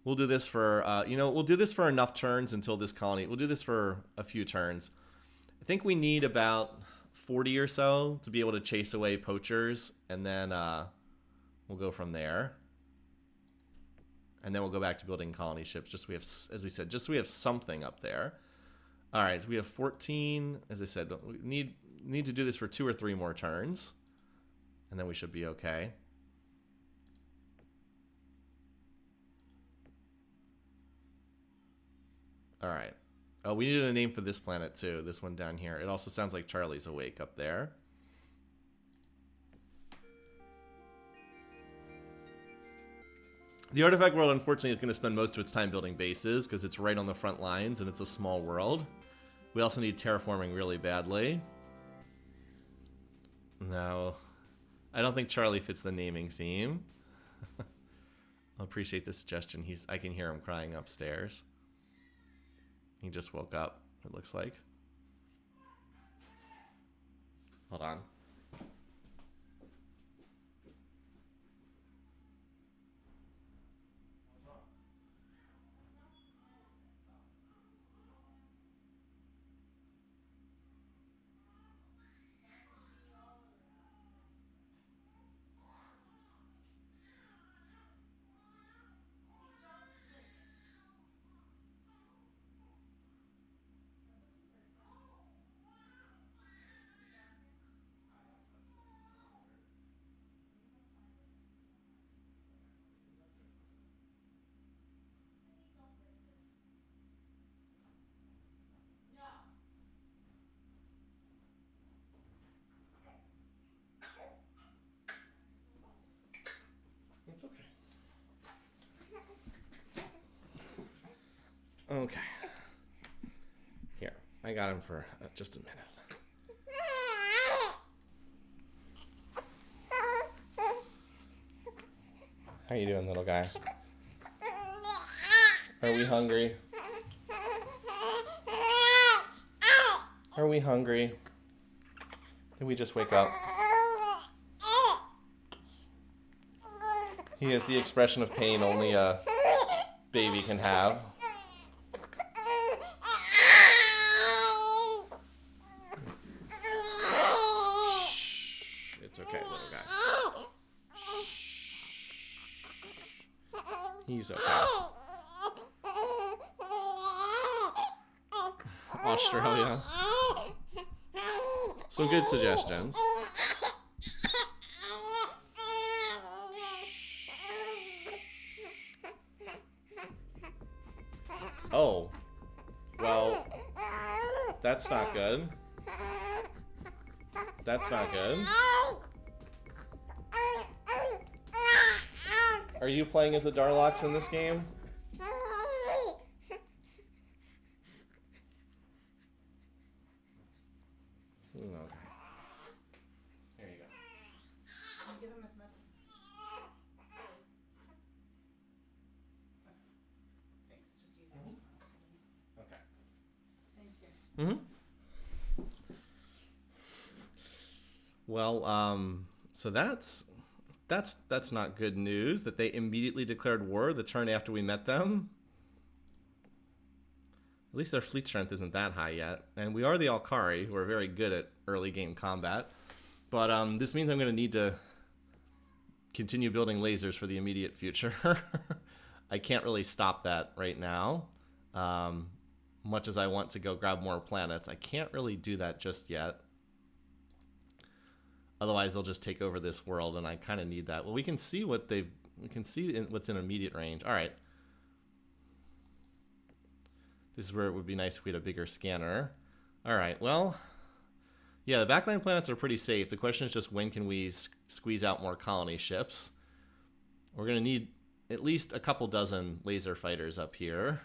We'll do this for, we'll do this for enough turns until this colony. We'll do this for a few turns. I think we need about 40 or so to be able to chase away poachers, and then we'll go from there. And then we'll go back to building colony ships. Just so we have, as we said, just so we have something up there. All right, so we have 14. As I said, we need to do this for 2 or 3 more turns, and then we should be okay. All right. Oh, we needed a name for this planet too. This one down here. It also sounds like Charlie's awake up there. The artifact world, unfortunately, is going to spend most of its time building bases because it's right on the front lines and it's a small world. We also need terraforming really badly. No, I don't think Charlie fits the naming theme. I appreciate the suggestion. I can hear him crying upstairs. He just woke up, it looks like. Hold on. It's okay. Okay. Here, I got him for just a minute. How you doing, little guy? Are we hungry? Are we hungry? Did we just wake up? He has the expression of pain only a baby can have. Shh. It's okay, little guy. He's okay. Australia. Some good suggestions. Oh. Well, that's not good. That's not good. Are you playing as the Darlocks in this game? Okay. There you go. I'll give him his medicine. Thanks, it's just easier. Okay. Thank you. Mm-hmm. Well, so that's not good news that they immediately declared war the turn after we met them. At least their fleet strength isn't that high yet. And we are the Alkari, who are very good at early game combat. But this means I'm going to need to continue building lasers for the immediate future. I can't really stop that right now. Much as I want to go grab more planets, I can't really do that just yet. Otherwise, they'll just take over this world, and I kind of need that. Well, we can see what we can see what's in immediate range. All right. This is where it would be nice if we had a bigger scanner. All right, well, yeah, the backline planets are pretty safe. The question is just when can we squeeze out more colony ships? We're going to need at least a couple dozen laser fighters up here.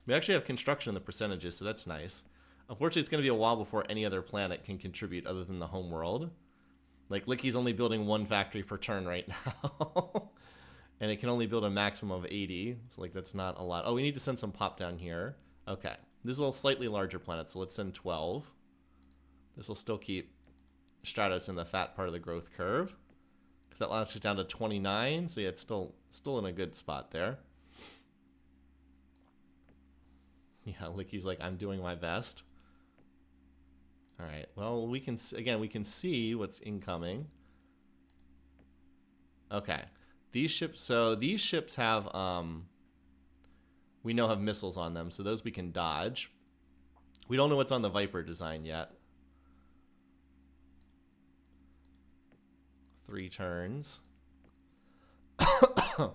We actually have construction in the percentages, so that's nice. Unfortunately, it's going to be a while before any other planet can contribute other than the home world. Like, Licky's only building one factory per turn right now. And it can only build a maximum of 80. So, like, that's not a lot. Oh, we need to send some pop down here. Okay. This is a slightly larger planet, so let's send 12. This will still keep Stratos in the fat part of the growth curve. Because that launches down to 29. So, yeah, it's still in a good spot there. Yeah, Licky's like, I'm doing my best. All right. Well, we can see what's incoming. Okay. These ships have we know have missiles on them, so those we can dodge. We don't know what's on the Viper design yet. 3 turns. At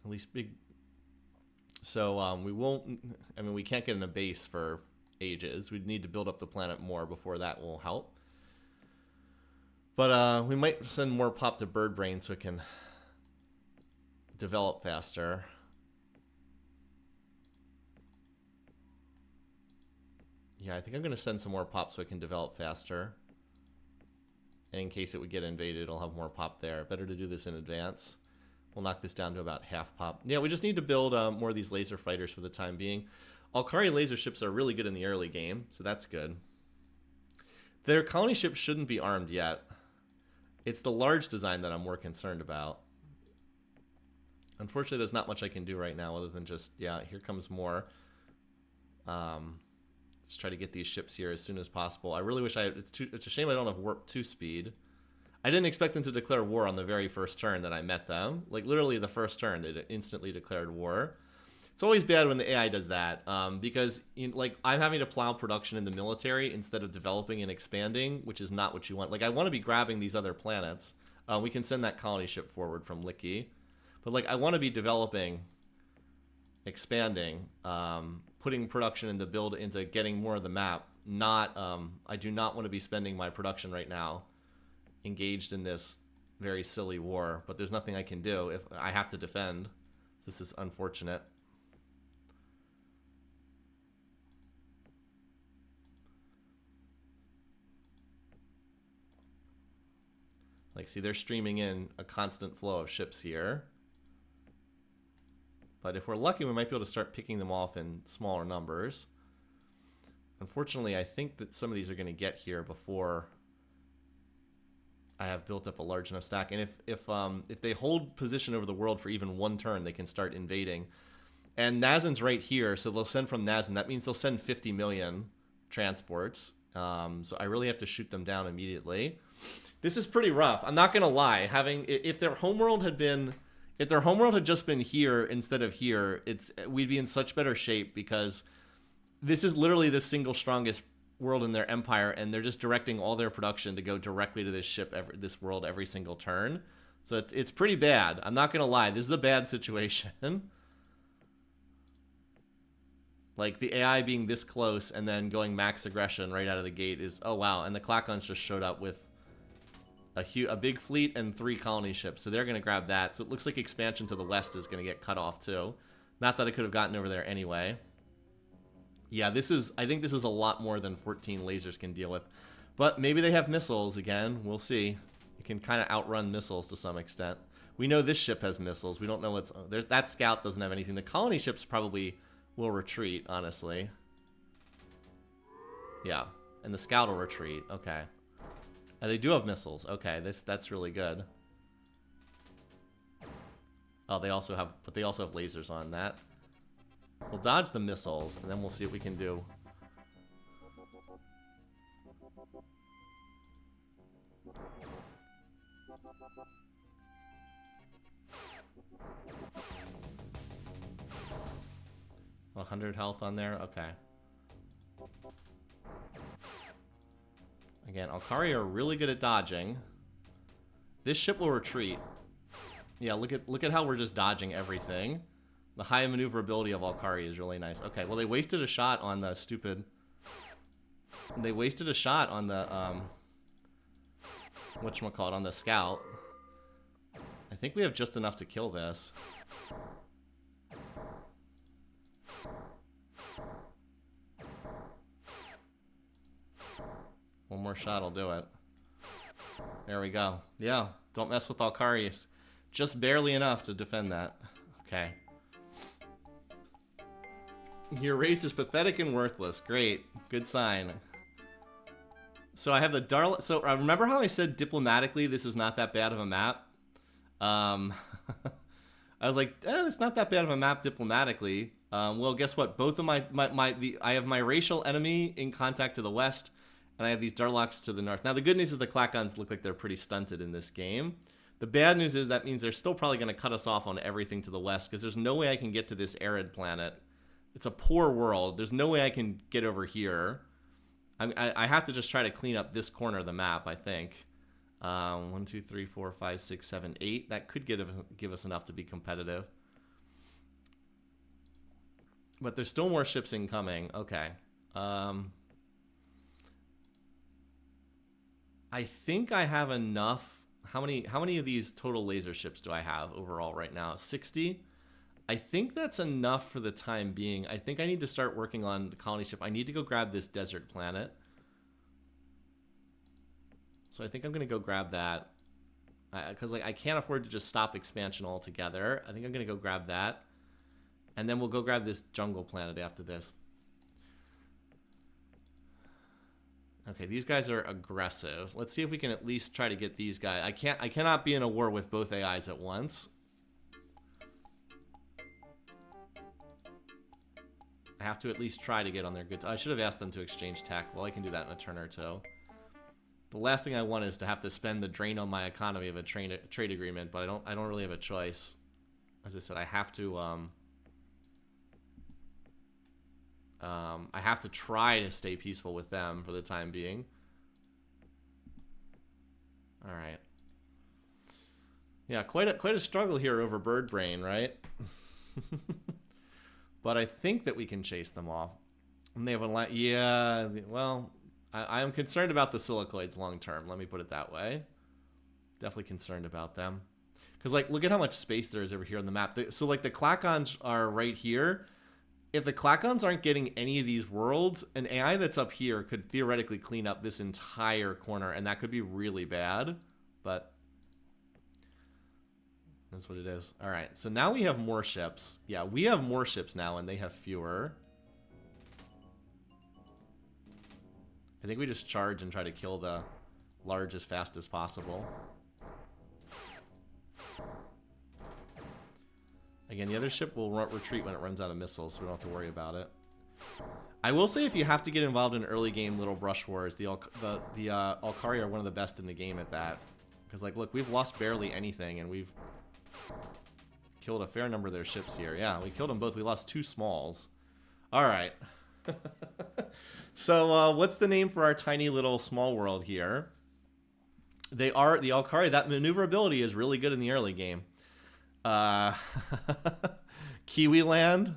least big. So we won't. I mean, we can't get in a base for ages. We'd need to build up the planet more before that will help. But we might send more pop to Bird Brain so it can develop faster. Yeah, I think I'm going to send some more pop so it can develop faster. And in case it would get invaded, it'll have more pop there. Better to do this in advance. We'll knock this down to about half pop. Yeah, we just need to build more of these laser fighters for the time being. Alkari laser ships are really good in the early game, so that's good. Their colony ships shouldn't be armed yet. It's the large design that I'm more concerned about. Unfortunately, there's not much I can do right now other than just, yeah, here comes more. Just try to get these ships here as soon as possible. I really wish it's a shame I don't have warp 2 speed. I didn't expect them to declare war on the very first turn that I met them. Like, literally the first turn, they instantly declared war. It's always bad when the AI does that, because like I'm having to plow production in the military instead of developing and expanding, which is not what you want. Like, I want to be grabbing these other planets. We can send that colony ship forward from Licky. But like, I want to be developing, expanding, putting production into getting more of the map. Not, I do not want to be spending my production right now engaged in this very silly war. But there's nothing I can do if I have to defend. This is unfortunate. Like, see, they're streaming in a constant flow of ships here. But if we're lucky, we might be able to start picking them off in smaller numbers. Unfortunately, I think that some of these are going to get here before I have built up a large enough stack. And if they hold position over the world for even one turn, they can start invading. And Nazen's right here, so they'll send from Nazen. That means they'll send 50 million transports. So I really have to shoot them down immediately. This is pretty rough. I'm not gonna lie. If their homeworld had been If their homeworld had just been here instead of here, we'd be in such better shape because this is literally the single strongest world in their empire, and they're just directing all their production to go directly to this ship, this world, every single turn. So it's pretty bad. I'm not gonna lie. This is a bad situation. Like, the AI being this close and then going max aggression right out of the gate is... Oh, wow. And the Klakons just showed up with a big fleet and 3 colony ships. So they're going to grab that. So it looks like expansion to the west is going to get cut off, too. Not that I could have gotten over there anyway. Yeah, I think this is a lot more than 14 lasers can deal with. But maybe they have missiles again. We'll see. You can kind of outrun missiles to some extent. We know this ship has missiles. We don't know what's... that scout doesn't have anything. The colony ships probably... will retreat, honestly. Yeah, and the scout will retreat. Okay, and they do have missiles. Okay, that's really good. Oh, they also have, but they also have lasers on that. We'll dodge the missiles, and then we'll see what we can do. A 100 health on there? Okay. Again, Alkari are really good at dodging. This ship will retreat. Yeah, look at how we're just dodging everything. The high maneuverability of Alkari is really nice. Okay, well, they wasted a shot on the stupid... They wasted a shot on the, whatchamacallit, on the scout. I think we have just enough to kill this. One more shot will do it. There we go. Yeah, don't mess with Alkari. Just barely enough to defend that. Okay. Your race is pathetic and worthless. Great. Good sign. So I have the Darla... So remember how I said diplomatically this is not that bad of a map? I was like, it's not that bad of a map diplomatically. Well, guess what? Both of I have my racial enemy in contact to the west, and I have these Darlocks to the north. Now, the good news is the Klakons look like they're pretty stunted in this game. The bad news is that means they're still probably going to cut us off on everything to the west, because there's no way I can get to this arid planet. It's a poor world. There's no way I can get over here. I have to just try to clean up this corner of the map, I think. 1, 2, 3, 4, 5, 6, 7, 8. That could give us enough to be competitive. But there's still more ships incoming. Okay. I think I have enough. How many of these total laser ships do I have overall right now? 60? I think that's enough for the time being. I think I need to start working on the colony ship. I need to go grab this desert planet. So I think I'm going to go grab that. Because I can't afford to just stop expansion altogether. I think I'm going to go grab that. And then we'll go grab this jungle planet after this. Okay, these guys are aggressive. Let's see if we can at least try to get these guys. I cannot be in a war with both AIs at once. I have to at least try to get on their good... I should have asked them to exchange tech. Well, I can do that in a turn or two. The last thing I want is to have to spend the drain on my economy of a trade agreement, but I don't really have a choice. As I said, I have to try to stay peaceful with them for the time being. All right. Yeah, quite a struggle here over Bird Brain, right? But I think that we can chase them off. And they have a lot. Yeah, well, I am concerned about the silicoids long term. Let me put it that way. Definitely concerned about them. Because, like, look at how much space there is over here on the map. So, like, the Klakons are right here. If the Klakons aren't getting any of these worlds, an AI that's up here could theoretically clean up this entire corner, and that could be really bad. But that's what it is. All right, so now we have more ships. Yeah, we have more ships now, and they have fewer. I think we just charge and try to kill the large as fast as possible. Again, the other ship will retreat when it runs out of missiles, so we don't have to worry about it. I will say if you have to get involved in early game little brush wars, the Alkari are one of the best in the game at that. Because, like, look, we've lost barely anything, and we've... killed a fair number of their ships here. Yeah, we killed them both. We lost 2 smalls. All right. So what's the name for our tiny little small world here? They are the Alkari. That maneuverability is really good in the early game. Kiwi Land.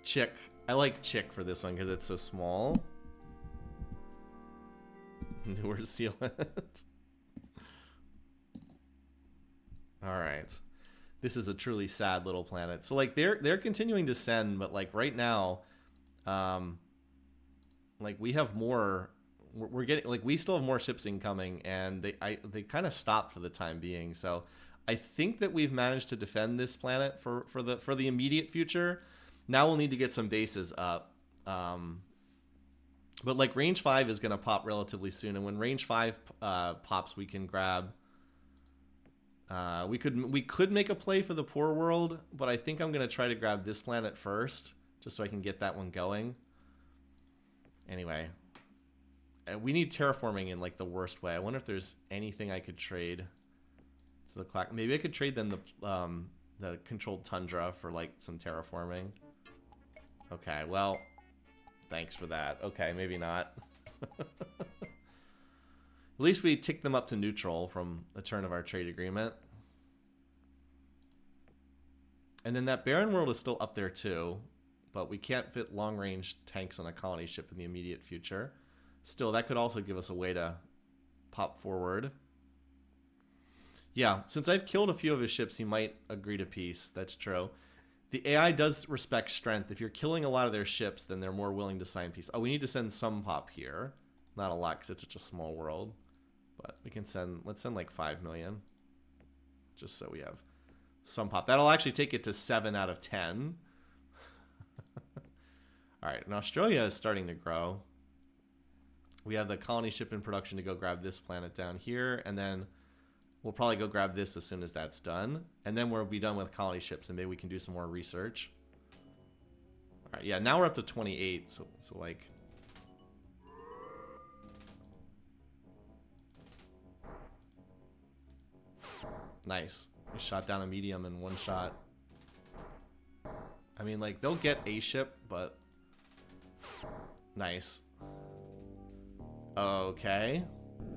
Chick. I like Chick for this one because it's so small. Newer Sealant. Alright. This is a truly sad little planet. So like they're continuing to send, but like right now, like we have more. We're getting like we still have more ships incoming, and they kind of stopped for the time being. So I think that we've managed to defend this planet for the immediate future. Now we'll need to get some bases up. But like range 5 is going to pop relatively soon, and when range 5 pops, we can grab. We could make a play for the poor world, but I think I'm going to try to grab this planet first, just so I can get that one going. Anyway, we need terraforming in like the worst way. I wonder if there's anything I could trade to the clock. Maybe I could trade them the controlled tundra for like some terraforming. Okay, well, thanks for that. Okay, maybe not. At least we ticked them up to neutral from the turn of our trade agreement. And then that barren world is still up there too, but we can't fit long-range tanks on a colony ship in the immediate future. Still, that could also give us a way to pop forward. Yeah, since I've killed a few of his ships, he might agree to peace. That's true. The AI does respect strength. If you're killing a lot of their ships, then they're more willing to sign peace. Oh, we need to send some pop here. Not a lot, because it's such a small world. But we can send, let's send like 5 million. Just so we have some pop. That'll actually take it to 7 out of 10. Alright, and Australia is starting to grow. We have the colony ship in production to go grab this planet down here, and then we'll probably go grab this as soon as that's done. And then we'll be done with colony ships, and maybe we can do some more research. Alright, yeah, now we're up to 28, so like... Nice. We shot down a medium in one shot. I mean, like, they'll get a ship, but... Nice. Okay.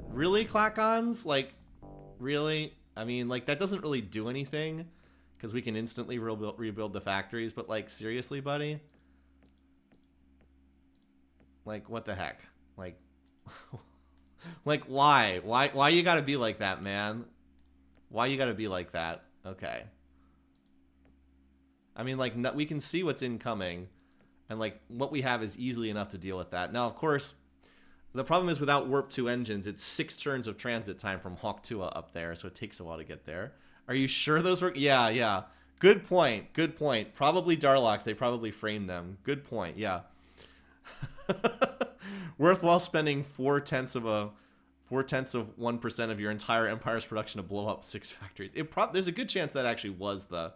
Really, Clackons? Like, really? I mean, like, that doesn't really do anything, because we can instantly rebuild the factories, but, like, seriously, buddy? Like, what the heck? Like, like, why? Why you gotta be like that, man? Why you gotta be like that? Okay. I mean, like, we can see what's incoming, and, like, what we have is easily enough to deal with that. Now, of course, the problem is without Warp 2 engines, it's 6 turns of transit time from Hawk 2 up there, so it takes a while to get there. Are you sure those work? Yeah, yeah. Good point. Good point. Probably Darlocks. They probably framed them. Good point. Yeah. Worthwhile spending 4/10 of 1% of your entire empire's production to blow up 6 factories. There's a good chance that actually was the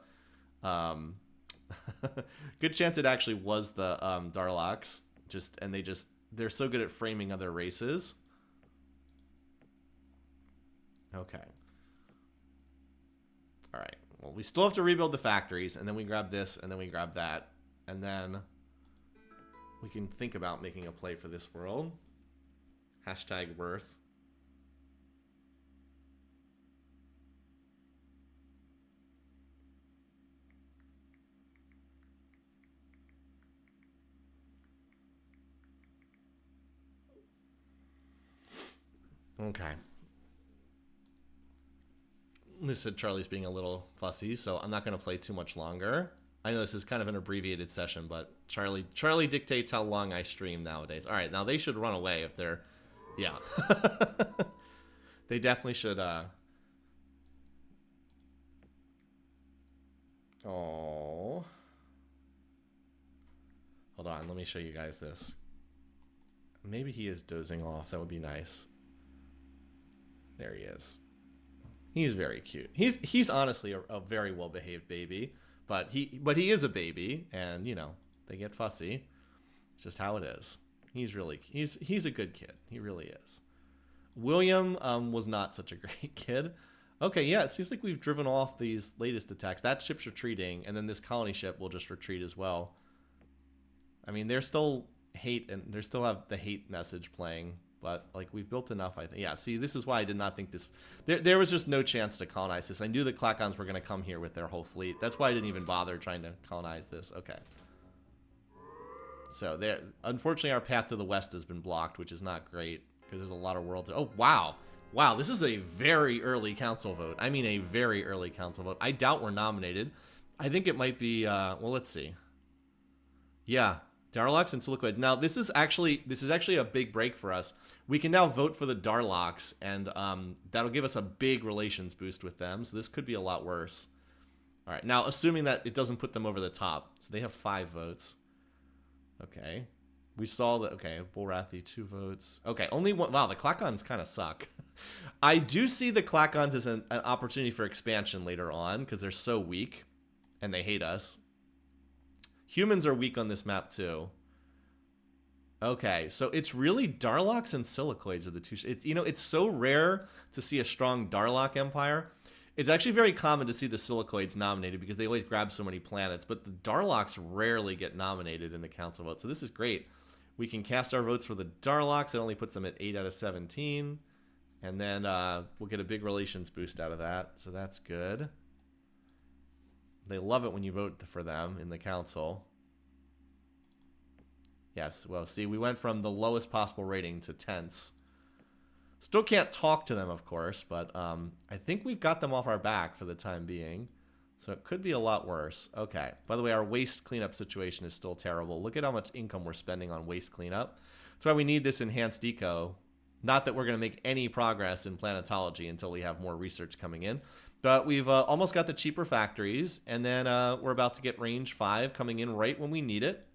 good chance it actually was the Darlocks. They're so good at framing other races. Okay. All right. Well, we still have to rebuild the factories, and then we grab this, and then we grab that, and then we can think about making a play for this world. Hashtag worth. Okay. This said Charlie's being a little fussy, so I'm not going to play too much longer. I know this is kind of an abbreviated session, but Charlie dictates how long I stream nowadays. All right, now they should run away if they're... Yeah. They definitely should... Oh. Hold on, let me show you guys this. Maybe he is dozing off. That would be nice. There he is. He's very cute. He's honestly a very well-behaved baby, but he is a baby, and you know they get fussy. It's just how it is. He's a good kid. He really is. William was not such a great kid. Okay, yeah, it seems like we've driven off these latest attacks. That ship's retreating, and then this colony ship will just retreat as well. I mean, they're still hate, and they still have the hate message playing, but like we've built enough, I think. Yeah, see, this is why I did not think this. There was just no chance to colonize this. I knew the Klakons were going to come here with their whole fleet. That's why I didn't even bother trying to colonize this. Okay. So there, unfortunately, our path to the west has been blocked, which is not great because there's a lot of worlds. Oh wow, wow, this is a very early council vote. I mean, a very early council vote. I doubt we're nominated. I think it might be. Well, let's see. Yeah, Darloks and Silicoids. Now, this is actually a big break for us. We can now vote for the Darloks, and that'll give us a big relations boost with them. So this could be a lot worse. All right, now assuming that it doesn't put them over the top, so they have 5 votes. Okay, we saw that. Okay, Bullrathi 2 votes. Okay, only one. Wow, the Klakons kind of suck. I do see the Klakons as an opportunity for expansion later on because they're so weak, and they hate us. Humans are weak on this map too. Okay, so it's really Darloks and Silicoids are the two. It's so rare to see a strong Darlok empire. It's actually very common to see the Silicoids nominated because they always grab so many planets, but the Darloks rarely get nominated in the council vote. So this is great. We can cast our votes for the Darloks. It only puts them at 8 out of 17. And then we'll get a big relations boost out of that. So that's good. They love it when you vote for them in the council. Yes, well, see, we went from the lowest possible rating to tense. Still can't talk to them, of course, but I think we've got them off our back for the time being. So it could be a lot worse. Okay. By the way, our waste cleanup situation is still terrible. Look at how much income we're spending on waste cleanup. That's why we need this enhanced eco. Not that we're going to make any progress in planetology until we have more research coming in. But we've almost got the cheaper factories, and then we're about to get range 5 coming in right when we need it.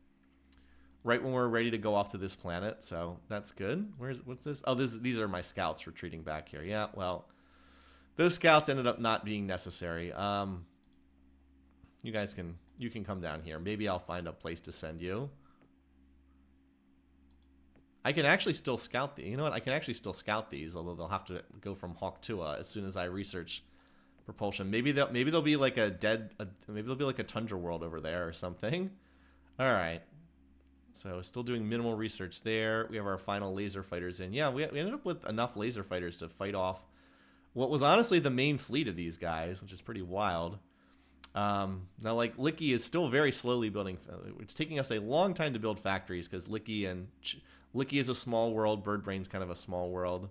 Right when we're ready to go off to this planet, so that's good. What's this? Oh, these are my scouts retreating back here. Yeah, well, those scouts ended up not being necessary. You guys can come down here. Maybe I'll find a place to send you. I can actually still scout the. You know what? I can actually still scout these, although they'll have to go from Hawk Tua as soon as I research propulsion. Maybe they'll be like maybe they'll be like a tundra world over there or something. All right. So still doing minimal research there. We have our final laser fighters in. Yeah, we ended up with enough laser fighters to fight off what was honestly the main fleet of these guys, which is pretty wild. Now, like, Licky is still very slowly building. It's taking us a long time to build factories because Licky is a small world. Birdbrain's kind of a small world.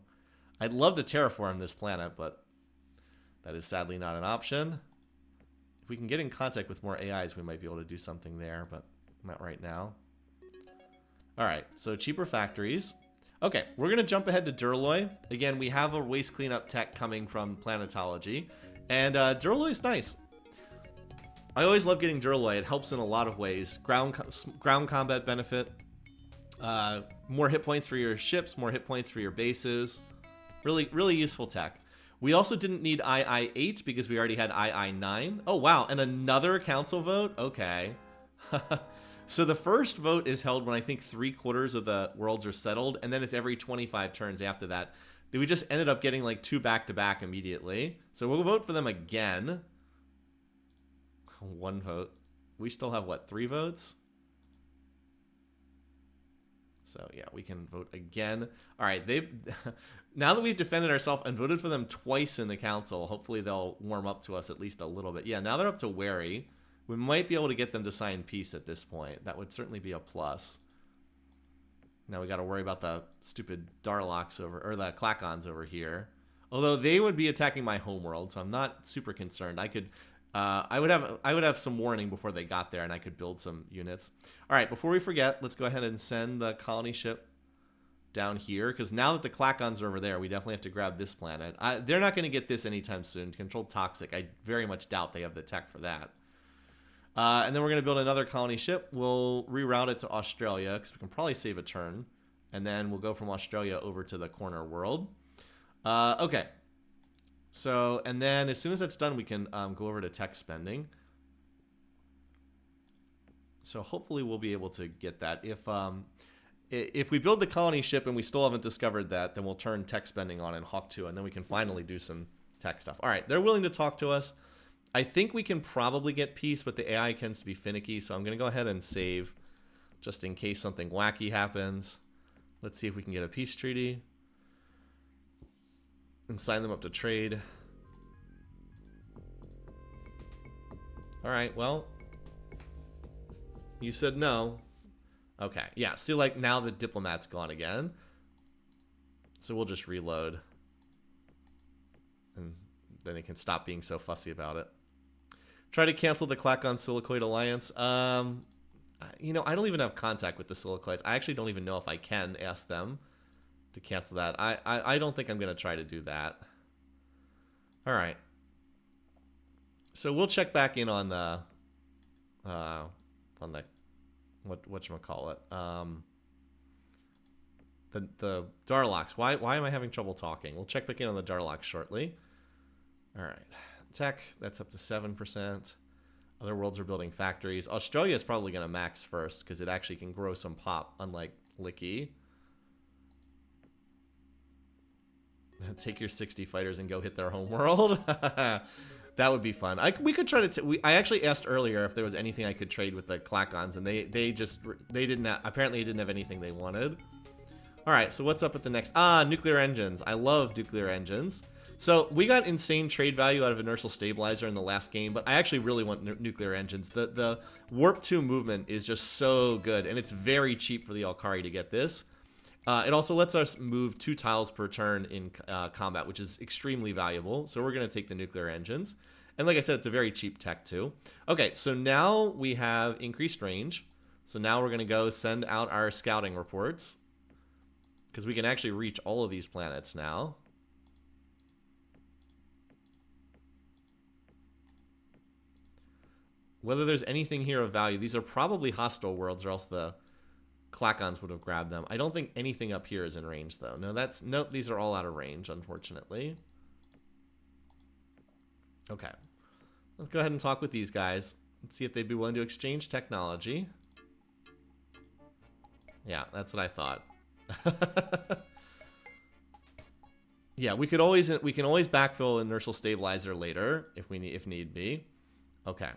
I'd love to terraform this planet, but that is sadly not an option. If we can get in contact with more AIs, we might be able to do something there, but not right now. All right, so cheaper factories. Okay, we're going to jump ahead to Durloy. Again, we have a waste cleanup tech coming from planetology, and Durloy's nice. I always love getting Durloy. It helps in a lot of ways. Ground combat benefit, more hit points for your ships, more hit points for your bases. Really, really useful tech. We also didn't need II-8 because we already had II-9. Oh, wow, and another council vote? Okay. So the first vote is held when I think 3/4 of the worlds are settled, and then it's every 25 turns after that. We just ended up getting like 2 back-to-back immediately. So we'll vote for them again. 1 vote. We still have, what, 3 votes? So yeah, we can vote again. All right, now that we've defended ourselves and voted for them twice in the council, hopefully they'll warm up to us at least a little bit. Yeah, now they're up to wary. We might be able to get them to sign peace at this point. That would certainly be a plus. Now we got to worry about the stupid Darloks or the Klakons over here. Although they would be attacking my homeworld, so I'm not super concerned. I would have some warning before they got there, and I could build some units. All right, before we forget, let's go ahead and send the colony ship down here, because now that the Klakons are over there, we definitely have to grab this planet. They're not going to get this anytime soon. Controlled Toxic, I very much doubt they have the tech for that. And then we're going to build another colony ship. We'll reroute it to Australia, because we can probably save a turn. And then we'll go from Australia over to the corner world. Okay. So, and then as soon as that's done, we can go over to tech spending. So hopefully we'll be able to get that. If we build the colony ship and we still haven't discovered that, then we'll turn tech spending on in Hawk 2, and then we can finally do some tech stuff. All right, they're willing to talk to us. I think we can probably get peace, but the AI tends to be finicky, so I'm going to go ahead and save just in case something wacky happens. Let's see if we can get a peace treaty and sign them up to trade. All right, well, you said no. Okay, yeah, see, like, now the diplomat's gone again. So we'll just reload. And then it can stop being so fussy about it. Try to cancel the Klakon Silicoid Alliance. You know, I don't even have contact with the Silicoids. I actually don't even know if I can ask them to cancel that. I don't think I'm going to try to do that. All right. So we'll check back in on the whatchamacallit. The Darloks. Why am I having trouble talking? We'll check back in on the Darloks shortly. All right. Tech, that's up to 7%. Other worlds are building factories. Australia is probably going to max first because it actually can grow some pop, unlike Licky. Take your 60 fighters and go hit their home world. That would be fun. We could try to. I actually asked earlier if there was anything I could trade with the Klakons, and they didn't. Apparently, didn't have anything they wanted. All right, so what's up with the next? Nuclear engines. I love nuclear engines. So we got insane trade value out of inertial stabilizer in the last game, but I actually really want nuclear engines. The Warp 2 movement is just so good, and it's very cheap for the Alkari to get this. It also lets us move 2 tiles per turn in combat, which is extremely valuable. So we're going to take the nuclear engines. And like I said, it's a very cheap tech too. Okay, so now we have increased range. So now we're going to go send out our scouting reports, because we can actually reach all of these planets now. Whether there's anything here of value, these are probably hostile worlds, or else the Klakons would have grabbed them. I don't think anything up here is in range, though. Nope, these are all out of range, unfortunately. Okay. Let's go ahead and talk with these guys. Let's see if they'd be willing to exchange technology. Yeah, that's what I thought. Yeah, we can always backfill inertial stabilizer later if need be. Okay.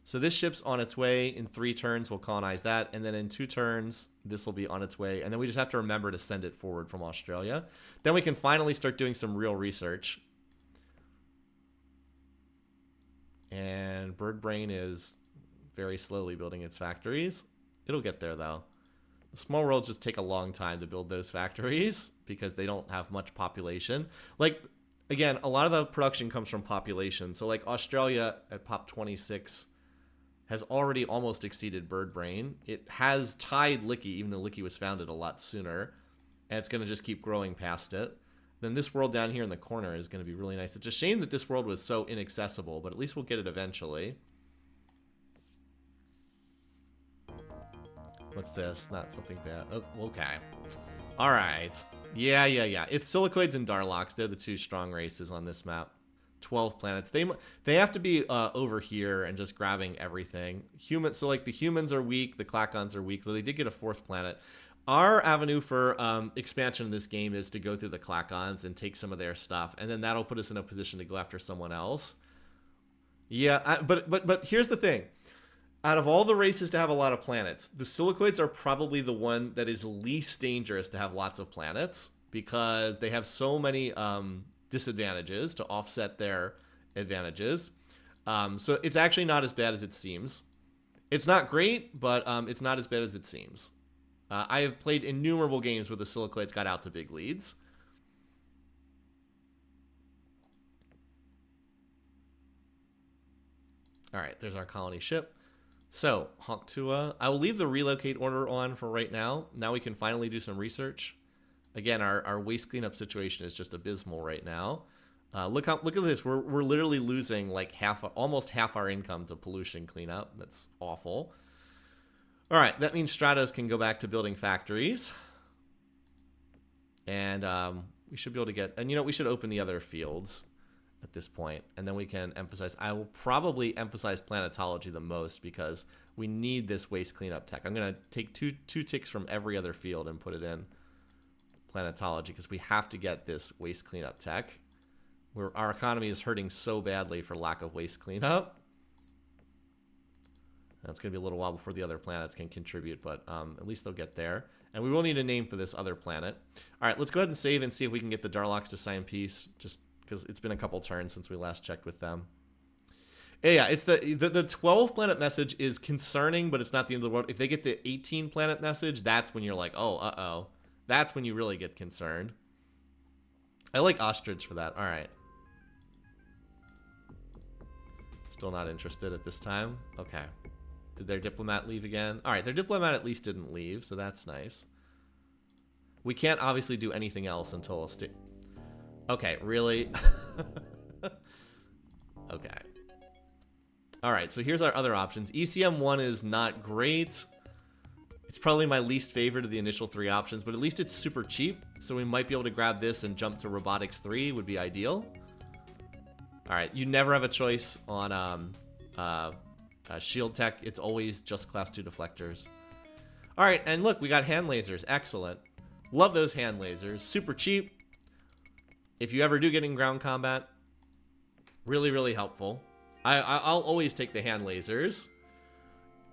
So this ship's on its way. In 3 turns, we'll colonize that. And then in 2 turns, this will be on its way. And then we just have to remember to send it forward from Australia. Then we can finally start doing some real research. And Bird Brain is very slowly building its factories. It'll get there, though. The small worlds just take a long time to build those factories because they don't have much population. Like, again, a lot of the production comes from population. So, like, Australia at Pop 26... has already almost exceeded Bird Brain. It has tied Licky, even though Licky was founded a lot sooner. And it's going to just keep growing past it. Then this world down here in the corner is going to be really nice. It's a shame that this world was so inaccessible, but at least we'll get it eventually. What's this? Not something bad. Oh, okay. All right. Yeah. It's Silicoids and Darloks. They're the 2 strong races on this map. 12 planets. They have to be over here and just grabbing everything. So like the humans are weak, the Klakons are weak, though they did get a 4th planet. Our avenue for expansion in this game is to go through the Klakons and take some of their stuff, and then that'll put us in a position to go after someone else. Yeah, but here's the thing. Out of all the races to have a lot of planets, the Silicoids are probably the one that is least dangerous to have lots of planets, because they have so many disadvantages to offset their advantages. So it's actually not as bad as it seems. It's not great, but it's not as bad as it seems. I have played innumerable games where the Silicoids got out to big leads. All right, there's our colony ship. So, Hawktua. I will leave the relocate order on for right now. Now we can finally do some research. Again, our waste cleanup situation is just abysmal right now. Look at this. We're literally losing like almost half our income to pollution cleanup. That's awful. All right, that means Stratos can go back to building factories, and we should be able to get. And we should open the other fields at this point, and then we can emphasize. I will probably emphasize planetology the most because we need this waste cleanup tech. I'm gonna take two ticks from every other field and put it in planetology because we have to get this waste cleanup tech. Our economy is hurting so badly for lack of waste cleanup. And it's going to be a little while before the other planets can contribute, but at least they'll get there. And we will need a name for this other planet. All right, let's go ahead and save and see if we can get the Darlocks to sign peace, just because it's been a couple turns since we last checked with them. Yeah, it's the 12 planet message is concerning, but it's not the end of the world. If they get the 18 planet message, that's when you're like, oh, uh-oh. That's when you really get concerned. I like ostrich for that. All right. Still not interested at this time. Okay. Did their diplomat leave again? All right, their diplomat at least didn't leave, so that's nice. We can't obviously do anything else until a state. Okay, really? Okay. All right, so here's our other options. ECM1 is not great. It's probably my least favorite of the initial 3 options, but at least it's super cheap, so we might be able to grab this and jump to Robotics 3 would be ideal. All right, you never have a choice on shield tech. It's always just class 2 deflectors. All right, and look, we got hand lasers. Excellent. Love those hand lasers. Super cheap. If you ever do get in ground combat, really, really helpful. I'll always take the hand lasers.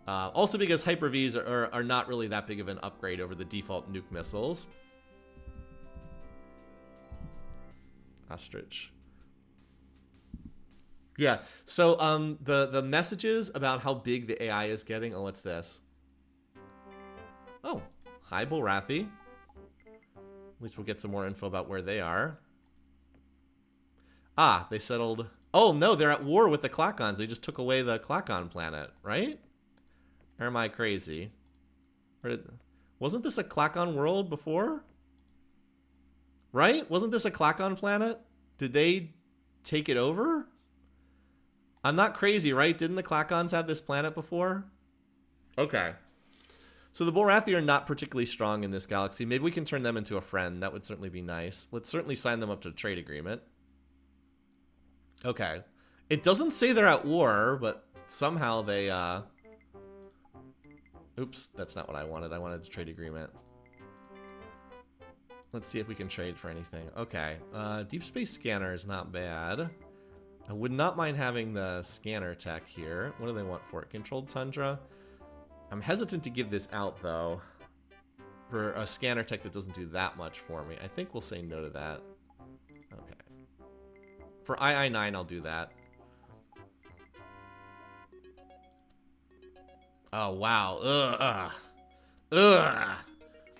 Also because Hyper-Vs are not really that big of an upgrade over the default nuke missiles. Ostrich. Yeah, so the messages about how big the AI is getting. Oh, what's this? Oh, hi, Bulrathi. At least we'll get some more info about where they are. Ah, they settled. Oh, no, they're at war with the Klakons. They just took away the Klakon planet, right? Or am I crazy? Wasn't this a Klakon world before? Right? Wasn't this a Klakon planet? Did they take it over? I'm not crazy, right? Didn't the Klakons have this planet before? Okay. So the Bulrathi are not particularly strong in this galaxy. Maybe we can turn them into a friend. That would certainly be nice. Let's certainly sign them up to a trade agreement. Okay. It doesn't say they're at war, but somehow they, Oops, that's not what I wanted. I wanted a trade agreement. Let's see if we can trade for anything. Okay. Deep space scanner is not bad. I would not mind having the scanner tech here. What do they want for it? Controlled tundra? I'm hesitant to give this out, though, for a scanner tech that doesn't do that much for me. I think we'll say no to that. Okay. For II-9, I'll do that. Oh, wow. Ugh.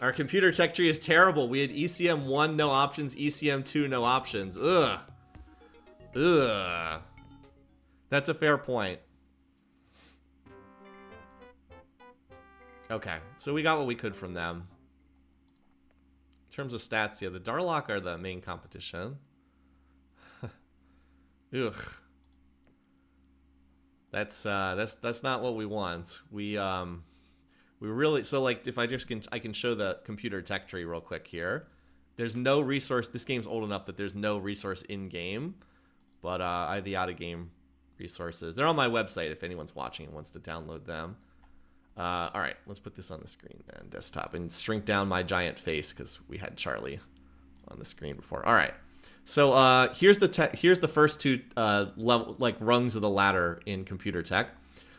Our computer tech tree is terrible. We had ECM1, no options. ECM2, no options. Ugh. That's a fair point. Okay, so we got what we could from them. In terms of stats, yeah, the Darlock are the main competition. Ugh. That's not what we want. We really, so like if I can show the computer tech tree real quick here. There's no resource. This game's old enough that there's no resource in game, but I have the out of game resources. They're on my website if anyone's watching and wants to download them. All right, let's put this on the screen then, desktop, and shrink down my giant face because we had Charlie on the screen before. All right. So here's the first 2 level rungs of the ladder in computer tech.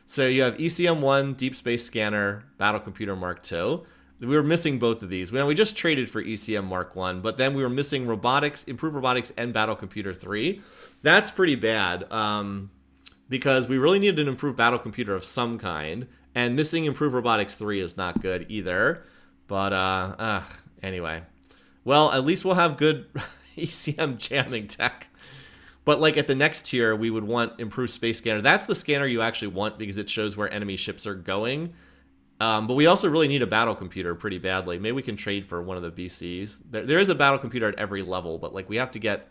So you have ECM1, Deep Space Scanner, Battle Computer Mark II. We were missing both of these. We just traded for ECM Mark 1, but then we were missing robotics, improved robotics, and Battle Computer 3. That's pretty bad because we really needed an improved battle computer of some kind, and missing improved robotics 3 is not good either. But anyway, well, at least we'll have good ECM jamming tech. But like at the next tier, we would want improved space scanner. That's the scanner you actually want because it shows where enemy ships are going. But we also really need a battle computer pretty badly. Maybe we can trade for one of the BCs. There is a battle computer at every level, but like we have to get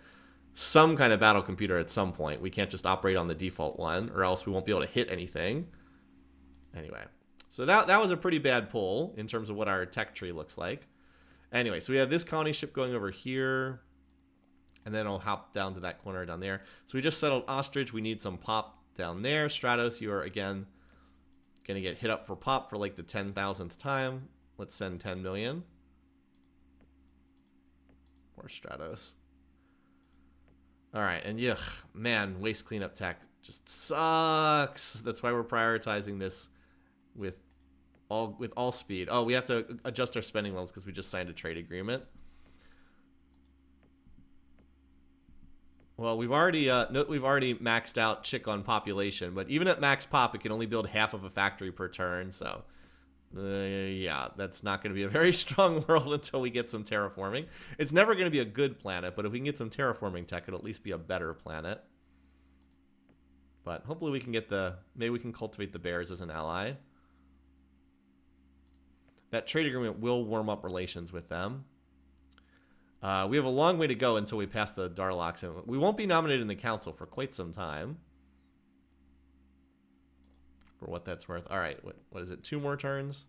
some kind of battle computer at some point. We can't just operate on the default one, or else we won't be able to hit anything. Anyway, so that was a pretty bad pull in terms of what our tech tree looks like. Anyway, so we have this colony ship going over here, and then I'll hop down to that corner down there. So we just settled Ostrich. We need some pop down there. Stratos, you are again going to get hit up for pop for like the 10,000th time. Let's send 10 million. Or Stratos. All right, and yeah, man, waste cleanup tech just sucks. That's why we're prioritizing this with all speed. Oh, we have to adjust our spending levels because we just signed a trade agreement. Well, we've already maxed out chick on population, but even at max pop, it can only build half of a factory per turn. So, yeah, that's not going to be a very strong world until we get some terraforming. It's never going to be a good planet, but if we can get some terraforming tech, it'll at least be a better planet. But hopefully we can get maybe we can cultivate the bears as an ally. That trade agreement will warm up relations with them. We have a long way to go until we pass the Darlocks, and we won't be nominated in the council for quite some time. For what that's worth. All right, what is it? 2 more turns.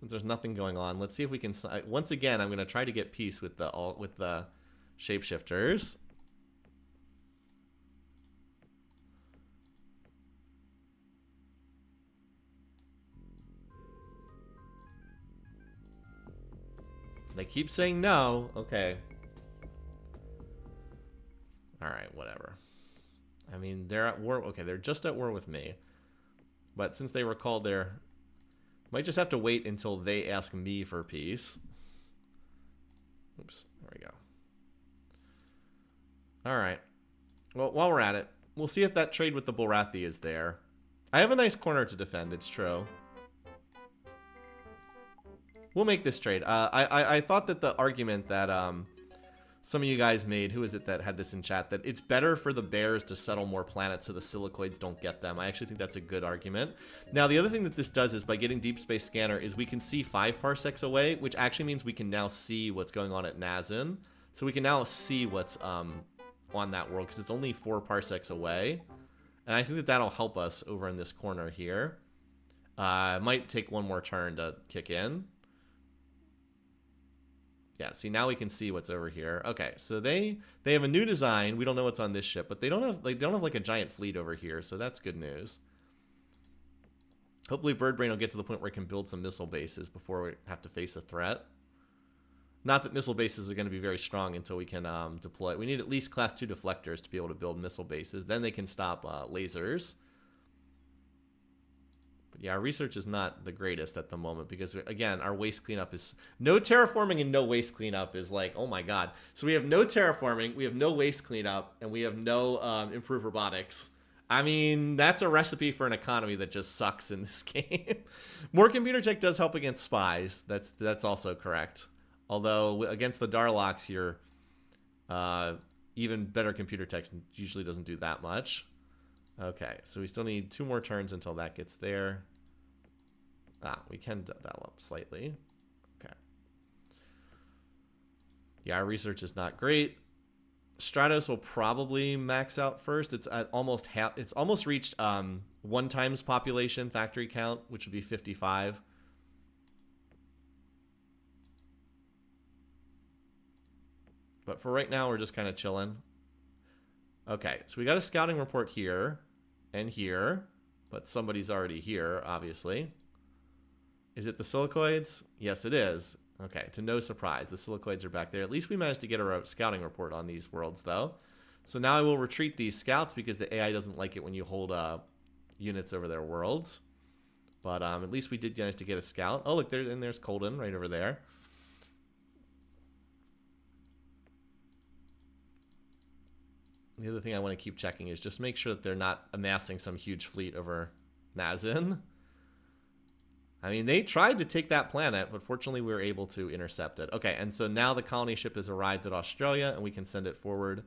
Since there's nothing going on, let's see if we can. Once again, I'm going to try to get peace with the shapeshifters. They keep saying no. Okay. Alright, whatever. I mean, they're at war. Okay, they're just at war with me. But since they recalled their... Might just have to wait until they ask me for peace. Oops, there we go. Alright. Well, while we're at it, we'll see if that trade with the Bulrathi is there. I have a nice corner to defend, it's true. We'll make this trade. I thought that the argument that some of you guys made, who is it that had this in chat, that it's better for the bears to settle more planets so the silicoids don't get them. I actually think that's a good argument. Now, the other thing that this does is by getting Deep Space Scanner is we can see 5 parsecs away, which actually means we can now see what's going on at Nazin. So we can now see what's on that world because it's only 4 parsecs away. And I think that that'll help us over in this corner here. It might take 1 more turn to kick in. Yeah, see, now we can see what's over here. Okay, so they have a new design. We don't know what's on this ship, but they don't have like a giant fleet over here, so that's good news. Hopefully Birdbrain will get to the point where it can build some missile bases before we have to face a threat. Not that missile bases are going to be very strong until we can deploy. We need at least class 2 deflectors to be able to build missile bases. Then they can stop lasers. Yeah, our research is not the greatest at the moment because, again, our waste cleanup is... No terraforming and no waste cleanup is like, oh my god. So we have no terraforming, we have no waste cleanup, and we have no improved robotics. I mean, that's a recipe for an economy that just sucks in this game. More computer tech does help against spies. That's also correct. Although, against the Darlocks, your even better computer tech usually doesn't do that much. Okay, so we still need 2 more turns until that gets there. We can develop slightly. Okay. Yeah, our research is not great. Stratos will probably max out first. It's at almost half. It's almost reached 1 times population factory count, which would be 55. But for right now, we're just kind of chilling. Okay, so we got a scouting report here and here, but somebody's already here, obviously. Is it the silicoids? Yes, it is. Okay, to no surprise, the silicoids are back there. At least we managed to get a scouting report on these worlds, though. So now I will retreat these scouts because the AI doesn't like it when you hold units over their worlds. But at least we did manage to get a scout. Oh, look, there's Colden right over there. The other thing I want to keep checking is just make sure that they're not amassing some huge fleet over Nazin. I mean, they tried to take that planet, but fortunately we were able to intercept it. Okay, and so now the colony ship has arrived at Australia, and we can send it forward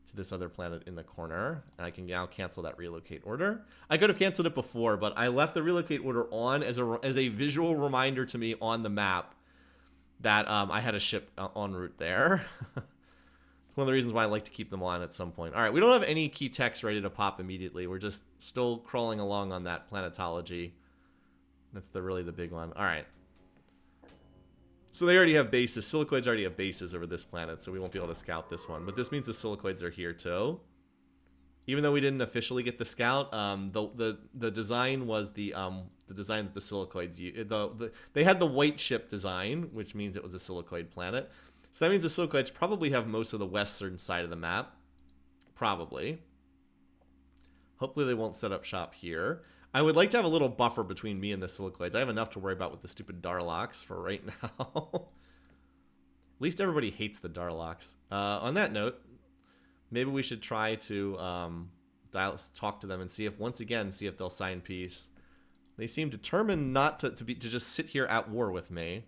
to this other planet in the corner. And I can now cancel that relocate order. I could have canceled it before, but I left the relocate order on as a visual reminder to me on the map that I had a ship en route there. One of the reasons why I like to keep them on at some point. All right, we don't have any key text ready to pop immediately. We're just still crawling along on that planetology. That's really the big one. All right. So they already have bases. Silicoids already have bases over this planet, so we won't be able to scout this one. But this means the silicoids are here too. Even though we didn't officially get the scout, the design was the design that the silicoids used. They had the white ship design, which means it was a silicoid planet. So that means the silicoids probably have most of the western side of the map. Probably. Hopefully they won't set up shop here. I would like to have a little buffer between me and the Silicoids. I have enough to worry about with the stupid Darlocks for right now. At least everybody hates the Darlocks. On that note, maybe we should try to talk to them and see if, once again, see if they'll sign peace. They seem determined not to just sit here at war with me.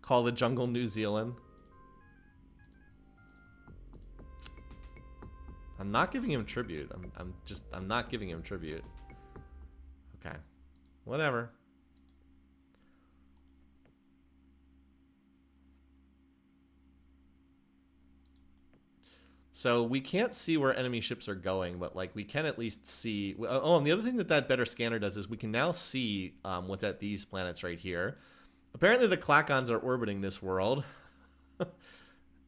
Call the jungle New Zealand. I'm not giving him tribute. I'm not giving him tribute. Okay. Whatever. So we can't see where enemy ships are going, but like we can at least see. Oh, and the other thing that better scanner does is we can now see what's at these planets right here. Apparently the Klakons are orbiting this world.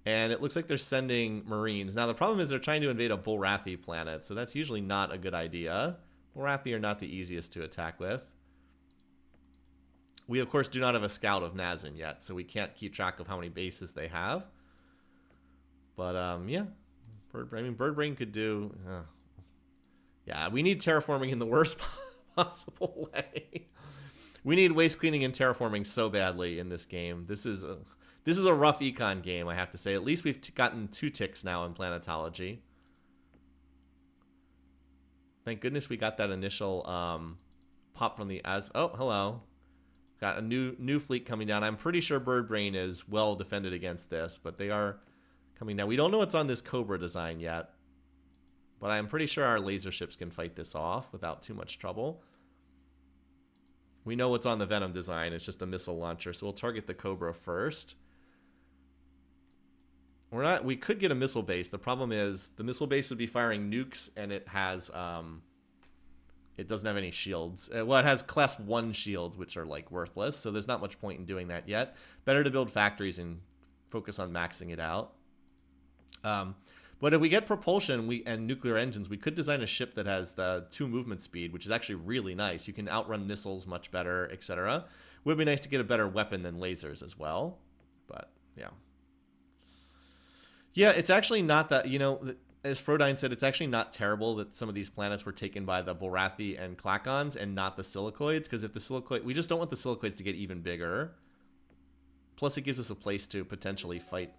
And it looks like they're sending Marines. Now, the problem is they're trying to invade a Bulrathi planet, so that's usually not a good idea. Bulrathi are not the easiest to attack with. We, of course, do not have a scout of Nazin yet, so we can't keep track of how many bases they have. But, yeah. Birdbrain could do... yeah, we need terraforming in the worst possible way. We need waste cleaning and terraforming so badly in this game. This is a rough econ game, I have to say. At least we've gotten 2 ticks now in planetology. Thank goodness we got that initial pop from the oh, hello. Got a new fleet coming down. I'm pretty sure Birdbrain is well defended against this, but they are coming down. We don't know what's on this Cobra design yet, but I'm pretty sure our laser ships can fight this off without too much trouble. We know what's on the Venom design. It's just a missile launcher, so we'll target the Cobra first. We could get a missile base. The problem is the missile base would be firing nukes, and it has it doesn't have any shields. Well, it has class 1 shields, which are like worthless, so there's not much point in doing that yet. Better to build factories and focus on maxing it out. But if we get propulsion and nuclear engines, we could design a ship that has the 2 movement speed, which is actually really nice. You can outrun missiles much better, etc. Would be nice to get a better weapon than lasers as well. But, yeah. Yeah, it's actually not that, you know, as Frodine said, it's actually not terrible that some of these planets were taken by the Bulrathi and Klakons and not the Silicoids, because if the Silicoid, we just don't want the Silicoids to get even bigger. Plus, it gives us a place to potentially fight.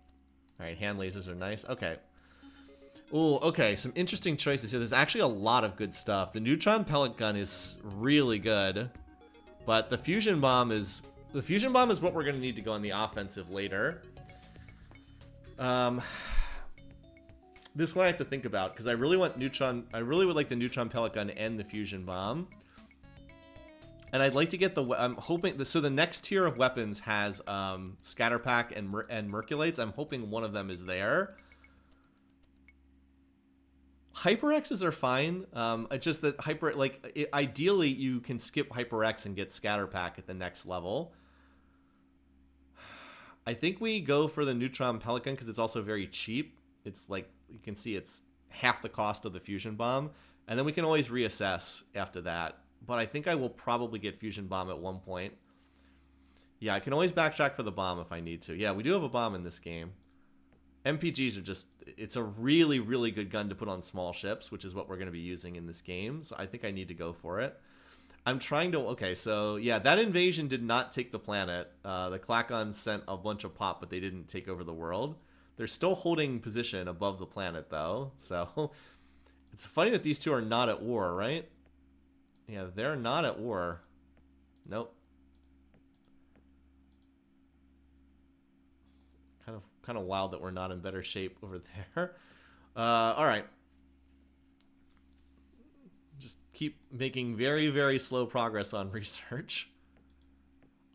All right, hand lasers are nice. Okay. Ooh, okay, some interesting choices here. There's actually a lot of good stuff. The neutron pellet gun is really good, but the fusion bomb is what we're going to need to go on the offensive later. This one I have to think about because I really want neutron. I really would like the neutron pellet gun and the fusion bomb, and I'd like to get the. I'm hoping so. The next tier of weapons has scatter pack and Merculates. I'm hoping one of them is there. HyperXs are fine. It's just that ideally you can skip HyperX and get scatter pack at the next level. I think we go for the neutron pellet gun because it's also very cheap. It's like you can see it's half the cost of the fusion bomb, and then we can always reassess after that. But I think I will probably get fusion bomb at one point. Yeah, I can always backtrack for the bomb if I need to. Yeah, we do have a bomb in this game. MPGs are just, it's a really, really good gun to put on small ships, which is what we're going to be using in this game. So I think I need to go for it. I'm trying to, okay, so yeah, that invasion did not take the planet. The Klakons sent a bunch of pop, but they didn't take over the world. They're still holding position above the planet, though. So it's funny that these two are not at war, right? Yeah, they're not at war. Nope. Kind of wild that we're not in better shape over there. All right. Just keep making very, very slow progress on research.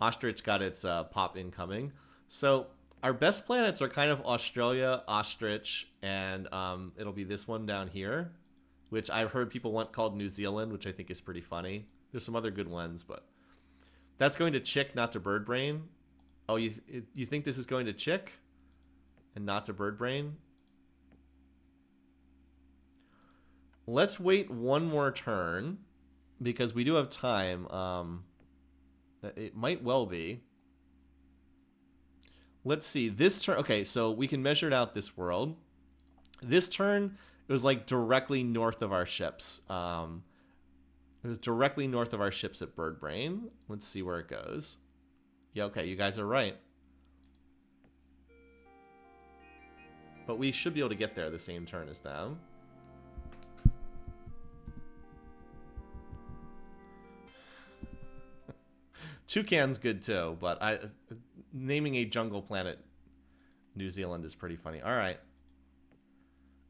Ostrich got its pop incoming. So our best planets are kind of Australia, Ostrich, and it'll be this one down here, which I've heard people want called New Zealand, which I think is pretty funny. There's some other good ones, but that's going to Chick, not to Birdbrain. Oh, you think this is going to Chick? And not to Birdbrain. Let's wait one more turn because we do have time. It might well be. Let's see. This turn... Okay, so we can measure it out this world. This turn, it was like directly north of our ships. It was directly north of our ships at Birdbrain. Let's see where it goes. Yeah, okay, you guys are right. But we should be able to get there the same turn as them. Toucan's good too, but naming a jungle planet New Zealand is pretty funny. All right.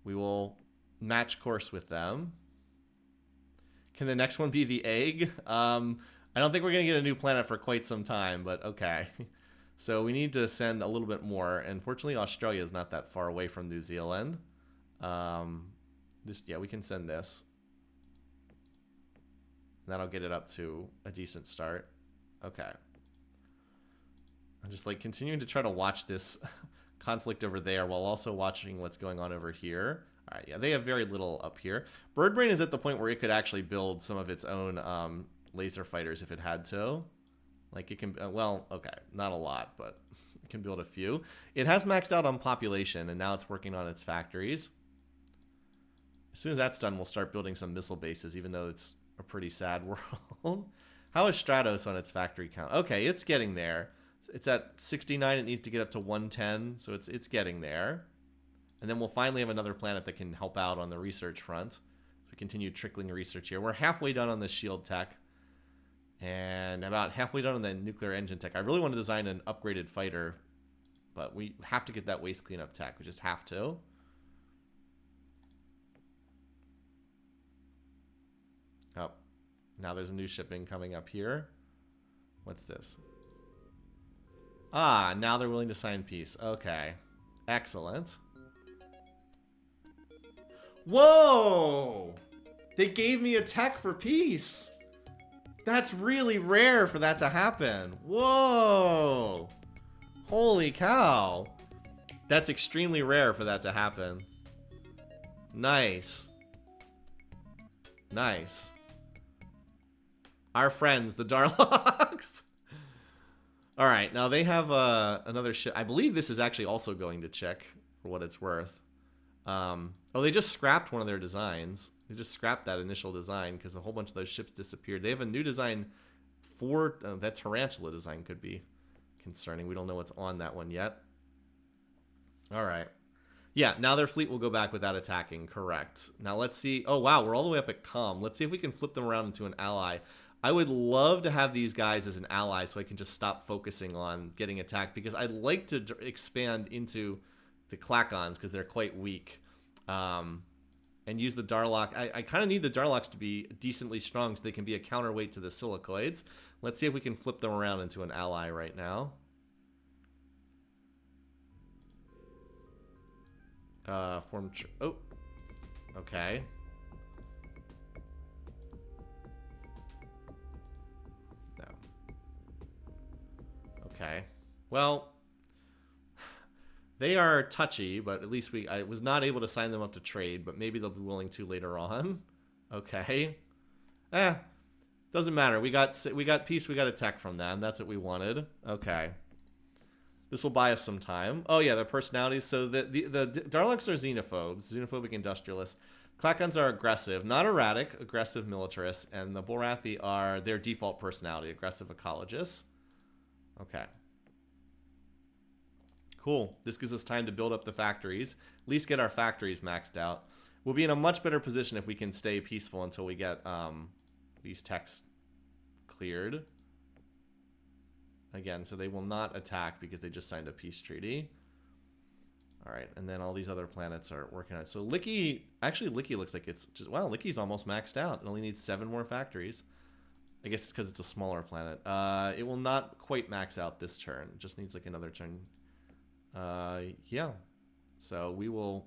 We will match course with them. Can the next one be the egg? I don't think we're going to get a new planet for quite some time, but okay. So we need to send a little bit more. And fortunately, Australia is not that far away from New Zealand. Yeah, we can send this. That'll get it up to a decent start. Okay. I'm just like continuing to try to watch this conflict over there while also watching what's going on over here. All right, yeah, they have very little up here. Birdbrain is at the point where it could actually build some of its own laser fighters if it had to. Like it can, well, okay, not a lot, but it can build a few. It has maxed out on population, and now it's working on its factories. As soon as that's done, we'll start building some missile bases, even though it's a pretty sad world. How is Stratos on its factory count? Okay, it's getting there. It's at 69. It needs to get up to 110, so it's getting there. And then we'll finally have another planet that can help out on the research front. So we continue trickling research here. We're halfway done on the shield tech. And about halfway done on the nuclear engine tech. I really want to design an upgraded fighter, but we have to get that waste cleanup tech. We just have to. Oh, now there's a new shipping coming up here. What's this? Ah, now they're willing to sign peace. Okay. Excellent. Whoa! They gave me a tech for peace. That's really rare for that to happen. Whoa! Holy cow. That's extremely rare for that to happen. Nice. Nice. Our friends, the Darlocks. Alright, now they have another ship. I believe this is actually also going to check, for what it's worth. Oh, they just scrapped one of their designs. They just scrapped that initial design because a whole bunch of those ships disappeared. They have a new design for... that Tarantula design could be concerning. We don't know what's on that one yet. Alright. Yeah, now their fleet will go back without attacking. Correct. Now let's see... Oh, wow, we're all the way up at Com. Let's see if we can flip them around into an ally. I would love to have these guys as an ally so I can just stop focusing on getting attacked because I'd like to expand into the Klakons because they're quite weak. And use the Darlock. I kind of need the Darlocks to be decently strong so they can be a counterweight to the Silicoids. Let's see if we can flip them around into an ally right now. Oh. Okay. No. Okay. Well... They are touchy, but at least I was not able to sign them up to trade, but maybe they'll be willing to later on. Okay. Doesn't matter. We got peace, we got attack from them. That's what we wanted. Okay. This will buy us some time. Oh yeah, their personalities. So the Darlocks are xenophobes, xenophobic industrialists. Klakons are aggressive, not erratic, aggressive militarists, and the Borathi are their default personality, aggressive ecologists. Okay. Cool. This gives us time to build up the factories. At least get our factories maxed out. We'll be in a much better position if we can stay peaceful until we get these techs cleared. Again, so they will not attack because they just signed a peace treaty. Alright, and then all these other planets are working on it. So Licky, actually Licky looks like it's just, wow, Licky's almost maxed out. It only needs 7 more factories. I guess it's because it's a smaller planet. It will not quite max out this turn. It just needs like another turn. Yeah. So we will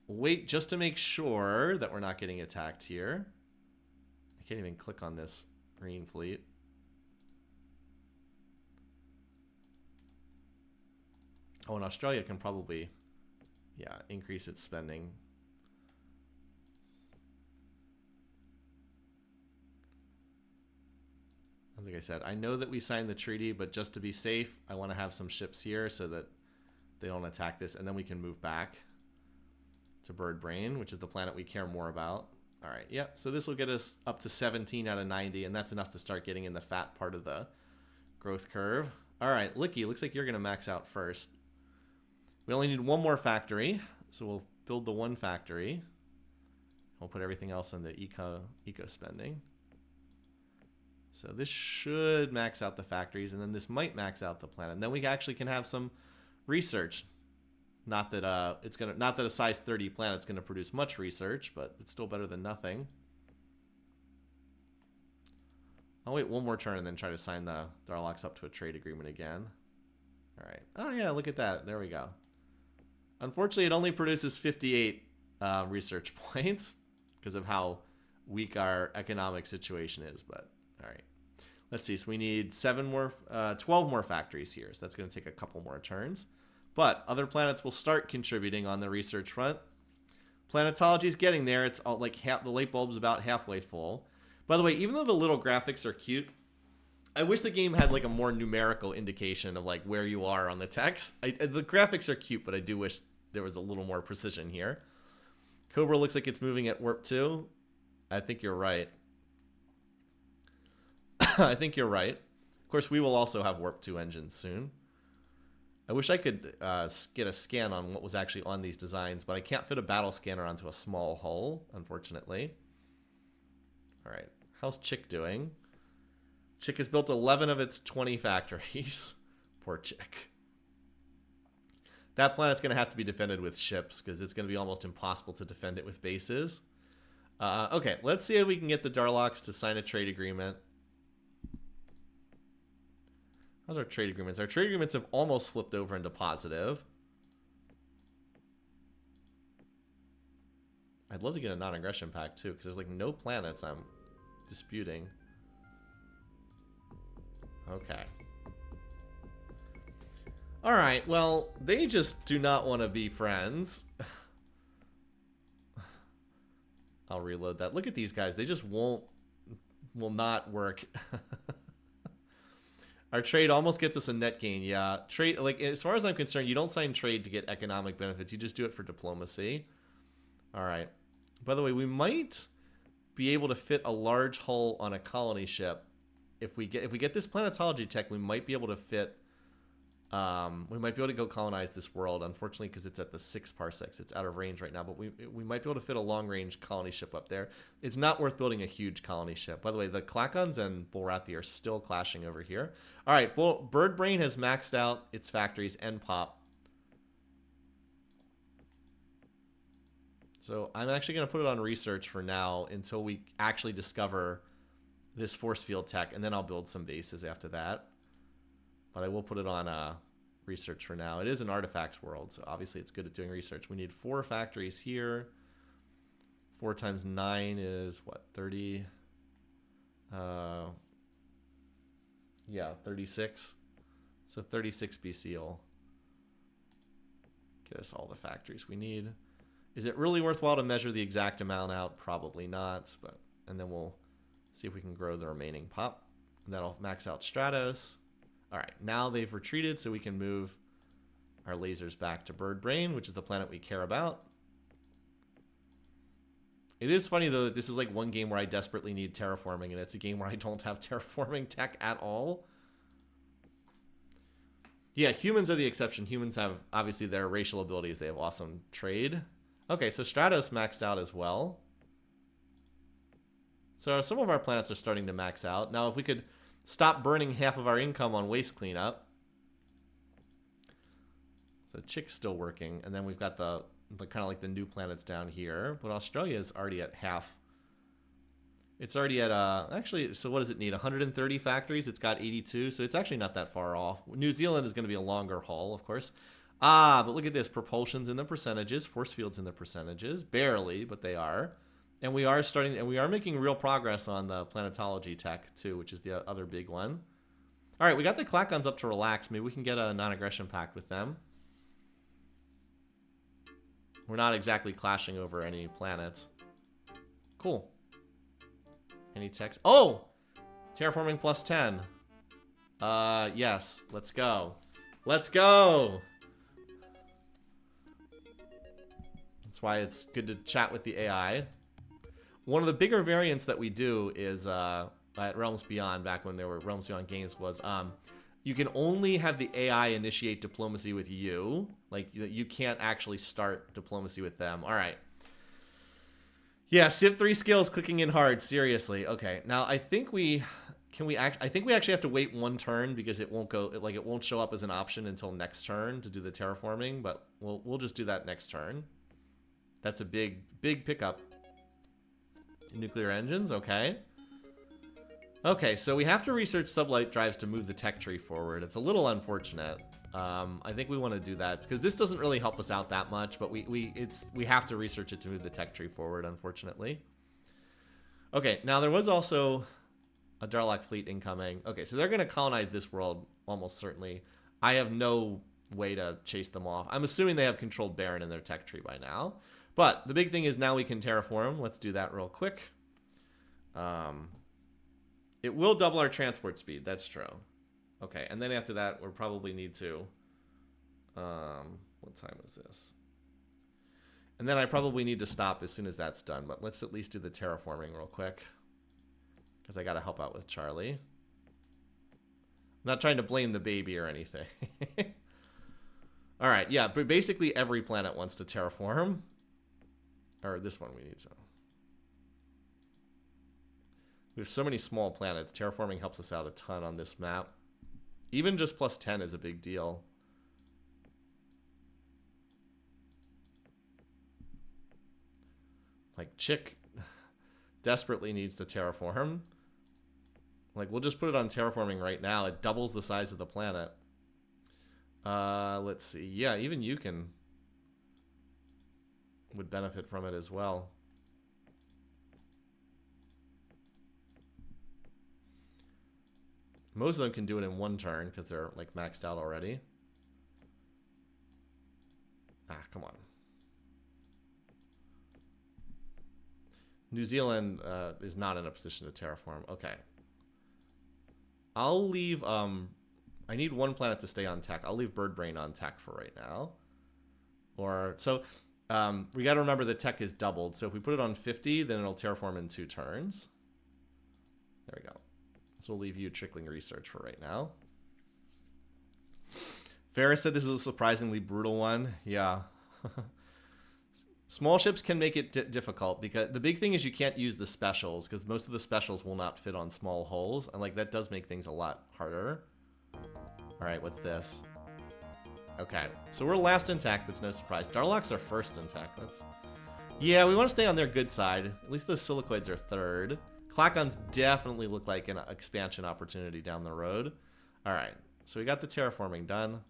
wait just to make sure that we're not getting attacked here. I can't even click on this green fleet. Oh, and Australia can probably, yeah, increase its spending. like I said, I know that we signed the treaty, but just to be safe, I want to have some ships here so that they don't attack this, and then we can move back to Bird Brain, which is the planet we care more about. All right, yeah, so this will get us up to 17 out of 90, and that's enough to start getting in the fat part of the growth curve. All right, Licky, looks like you're going to max out first. We only need one more factory, so we'll build the one factory. We'll put everything else in the eco spending. So this should max out the factories, and then this might max out the planet. And then we actually can have some research. Not that not that a size 30 planet's gonna produce much research, but it's still better than nothing. I'll wait one more turn and then try to sign the Darlocks up to a trade agreement again. All right. Oh yeah, look at that. There we go. Unfortunately, it only produces 58 research points because of how weak our economic situation is. But all right, let's see. So we need 12 more factories here. So that's going to take a couple more turns. But other planets will start contributing on the research front. Planetology is getting there. It's all like the light bulb's about halfway full. By the way, even though the little graphics are cute, I wish the game had like a more numerical indication of like where you are on the text. The graphics are cute, but I do wish there was a little more precision here. Cobra looks like it's moving at warp 2. I think you're right. I think you're right. Of course, we will also have warp 2 engines soon. I wish I could get a scan on what was actually on these designs, but I can't fit a battle scanner onto a small hull, unfortunately. All right, how's Chick doing? Chick has built 11 of its 20 factories. Poor Chick. That planet's going to have to be defended with ships because it's going to be almost impossible to defend it with bases. Okay, let's see if we can get the Darlocks to sign a trade agreement. How's our trade agreements? Our trade agreements have almost flipped over into positive. I'd love to get a non-aggression pact too, because there's like no planets I'm disputing. Okay. Alright, well, they just do not want to be friends. I'll reload that. Look at these guys. They just will not work. Our trade almost gets us a net gain. Yeah, trade, like, as far as I'm concerned, you don't sign trade to get economic benefits. You just do it for diplomacy. All right. By the way, we might be able to fit a large hull on a colony ship. If we get this planetology tech, we might be able to fit. We might be able to go colonize this world. Unfortunately, because it's at the 6 parsecs, it's out of range right now. But we might be able to fit a long range colony ship up there. It's not worth building a huge colony ship. By the way, the Klakons and Bulrathi are still clashing over here. All right, Bird Brain has maxed out its factories and pop. So I'm actually going to put it on research for now until we actually discover this force field tech, and then I'll build some bases after that. But I will put it on research for now. It is an artifacts world, so obviously it's good at doing research. We need 4 factories here. 4 times 9 is, what, 30? Yeah, 36. So 36 BC will get us all the factories we need. Is it really worthwhile to measure the exact amount out? Probably not. And then we'll see if we can grow the remaining pop. And that'll max out Stratos. All right, now they've retreated, so we can move our lasers back to Bird Brain, which is the planet we care about. It is funny, though, that this is like one game where I desperately need terraforming, and it's a game where I don't have terraforming tech at all. Yeah, humans are the exception. Humans have, obviously, their racial abilities. They have awesome trade. Okay, so Stratos maxed out as well. So some of our planets are starting to max out. Now, if we could stop burning half of our income on waste cleanup. So Chick's still working, and then we've got the kind of like the new planets down here. But Australia is already at half. It's already at actually. So what does it need? 130 factories. It's got 82, so it's actually not that far off. New Zealand is going to be a longer haul, of course. But look at this: propulsion's in the percentages, force fields in the percentages, barely, but they are. And we are making real progress on the planetology tech too, which is the other big one. All right, we got the Klakons up to relax. Maybe we can get a non-aggression pact with them. We're not exactly clashing over any planets. Cool. Any techs? Oh! Terraforming plus 10. Yes. Let's go. Let's go! That's why it's good to chat with the AI. One of the bigger variants that we do is, at Realms Beyond, back when there were Realms Beyond games, was, you can only have the AI initiate diplomacy with you. Like, you can't actually start diplomacy with them. Alright. Yeah, Civ 3 skills clicking in hard. Seriously. Okay, now I think we... I think we actually have to wait one turn because it won't go... Like, it won't show up as an option until next turn to do the terraforming, but we'll just do that next turn. That's a big pickup. Nuclear engines, okay. Okay, so we have to research sublight drives to move the tech tree forward. It's a little unfortunate. I think we want to do that because this doesn't really help us out that much, but we have to research it to move the tech tree forward, unfortunately. Okay, now there was also a Darlock fleet incoming. Okay, so they're going to colonize this world almost certainly. I have no way to chase them off. I'm assuming they have controlled Baron in their tech tree by now. But the big thing is now we can terraform. Let's do that real quick. It will double our transport speed. That's true. Okay, and then after that, we'll probably need to... what time is this? And then I probably need to stop as soon as that's done. But let's at least do the terraforming real quick. Because I got to help out with Charlie. I'm not trying to blame the baby or anything. Alright, yeah, but basically every planet wants to terraform. Or this one we need to. We have so many small planets. Terraforming helps us out a ton on this map. Even just plus 10 is a big deal. Like, Chick desperately needs to terraform. Like, we'll just put it on terraforming right now. It doubles the size of the planet. Let's see. Yeah, even you would benefit from it as well. Most of them can do it in one turn because they're like maxed out already. Ah, come on. New Zealand is not in a position to terraform. Okay. I'll leave... I need one planet to stay on tech. I'll leave Birdbrain on tech for right now. Or... So... we got to remember the tech is doubled. So if we put it on 50, then it'll terraform in 2 turns. There we go. So we'll leave you trickling research for right now. Ferris said this is a surprisingly brutal one. Yeah. Small ships can make it difficult because the big thing is you can't use the specials because most of the specials will not fit on small holes. And like that does make things a lot harder. All right, what's this? Okay, so we're last in tech. That's no surprise. Darlock's are first in tech. That's... Yeah, we want to stay on their good side. At least those silicoids are third. Clacons definitely look like an expansion opportunity down the road. All right, so we got the terraforming done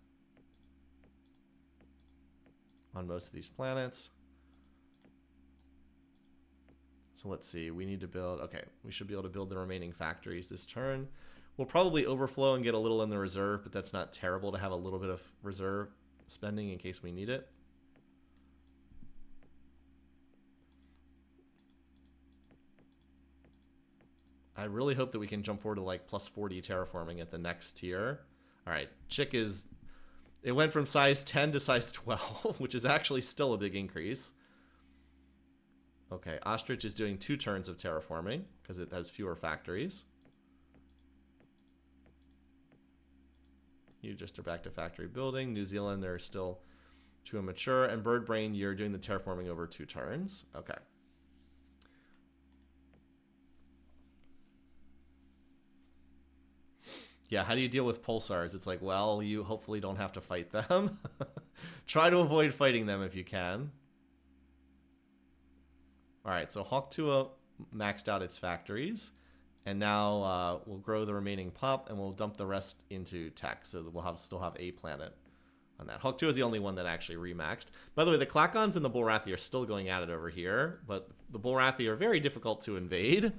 on most of these planets. So let's see. We need to build... Okay, we should be able to build the remaining factories this turn. We'll probably overflow and get a little in the reserve, but that's not terrible to have a little bit of reserve spending in case we need it. I really hope that we can jump forward to like plus 40 terraforming at the next tier. All right, Chick is... It went from size 10 to size 12, which is actually still a big increase. Okay, Ostrich is doing 2 turns of terraforming because it has fewer factories. You just are back to factory building. New Zealand, they're still too immature. And Birdbrain, you're doing the terraforming over 2 turns. Okay. Yeah, how do you deal with pulsars? It's like, well, you hopefully don't have to fight them. Try to avoid fighting them if you can. All right, so Hawk Tua maxed out its factories. And now we'll grow the remaining pop, and we'll dump the rest into tech, so that we'll still have a planet on that. Hawk 2 is the only one that actually remaxed. By the way, the Clacons and the Bullrathi are still going at it over here, but the Bullrathi are very difficult to invade.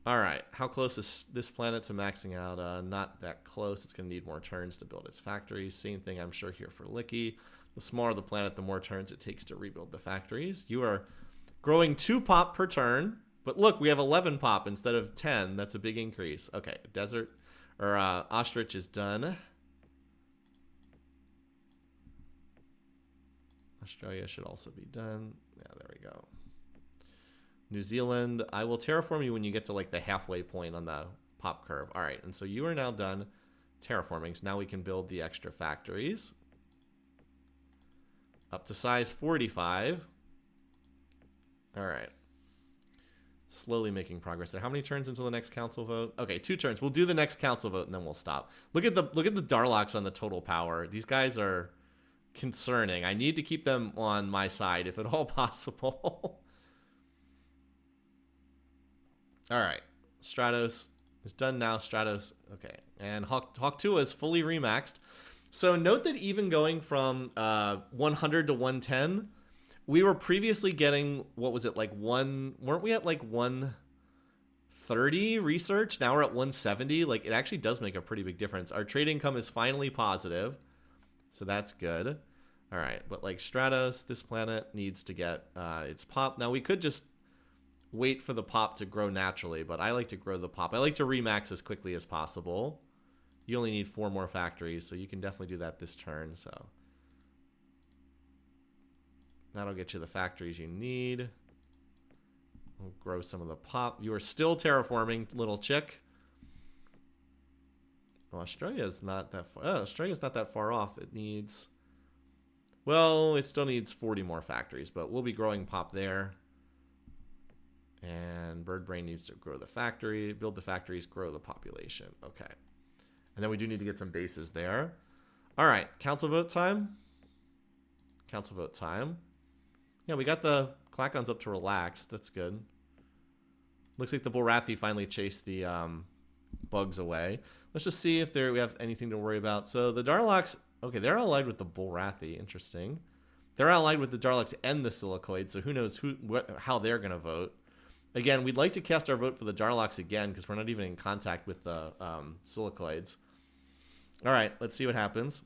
All right, how close is this planet to maxing out? Not that close. It's going to need more turns to build its factories. Same thing, I'm sure, here for Licky. The smaller the planet, the more turns it takes to rebuild the factories. You are growing 2 pop per turn, But look, we have 11 pop instead of 10. That's a big increase. Okay, desert or ostrich is done. Australia should also be done. Yeah, there we go. New Zealand, I will terraform you when you get to like the halfway point on the pop curve. All right, and so you are now done terraforming. So now we can build the extra factories. Up to size 45. All right. Slowly making progress there. How many turns until the next council vote? Okay, 2 turns. We'll do the next council vote and then we'll stop. Look at the Darlocks on the total power. These guys are concerning. I need to keep them on my side if at all possible. All right. Stratos is done now. Stratos. Okay. And Hawk 2 is fully remaxed. So note that even going from 100 to 110, we were previously getting, what was it, like weren't we at like 130 research? Now we're at 170. Like, it actually does make a pretty big difference. Our trade income is finally positive, so that's good. All right, but like Stratos, this planet needs to get its pop. Now we could just wait for the pop to grow naturally, but I like to grow the pop. I like to remax as quickly as possible. You only need 4 more factories, so you can definitely do that this turn, so that'll get you the factories you need. We'll grow some of the pop. You are still terraforming, little chick. Well, Australia's not that far. Oh, Australia's not that far off. It needs, well, it still needs 40 more factories, but we'll be growing pop there. And Bird Brain needs to grow the factory, build the factories, grow the population. Okay. And then we do need to get some bases there. All right, council vote time. Council vote time. Yeah, we got the Klakons up to relax. That's good. Looks like the Bulrathi finally chased the bugs away. Let's just see if we have anything to worry about. So the Darlocks, okay, they're allied with the Bulrathi. Interesting. They're allied with the Darlocks and the Silicoids, so who knows how they're going to vote. Again, we'd like to cast our vote for the Darlocks again because we're not even in contact with the Silicoids. All right, let's see what happens.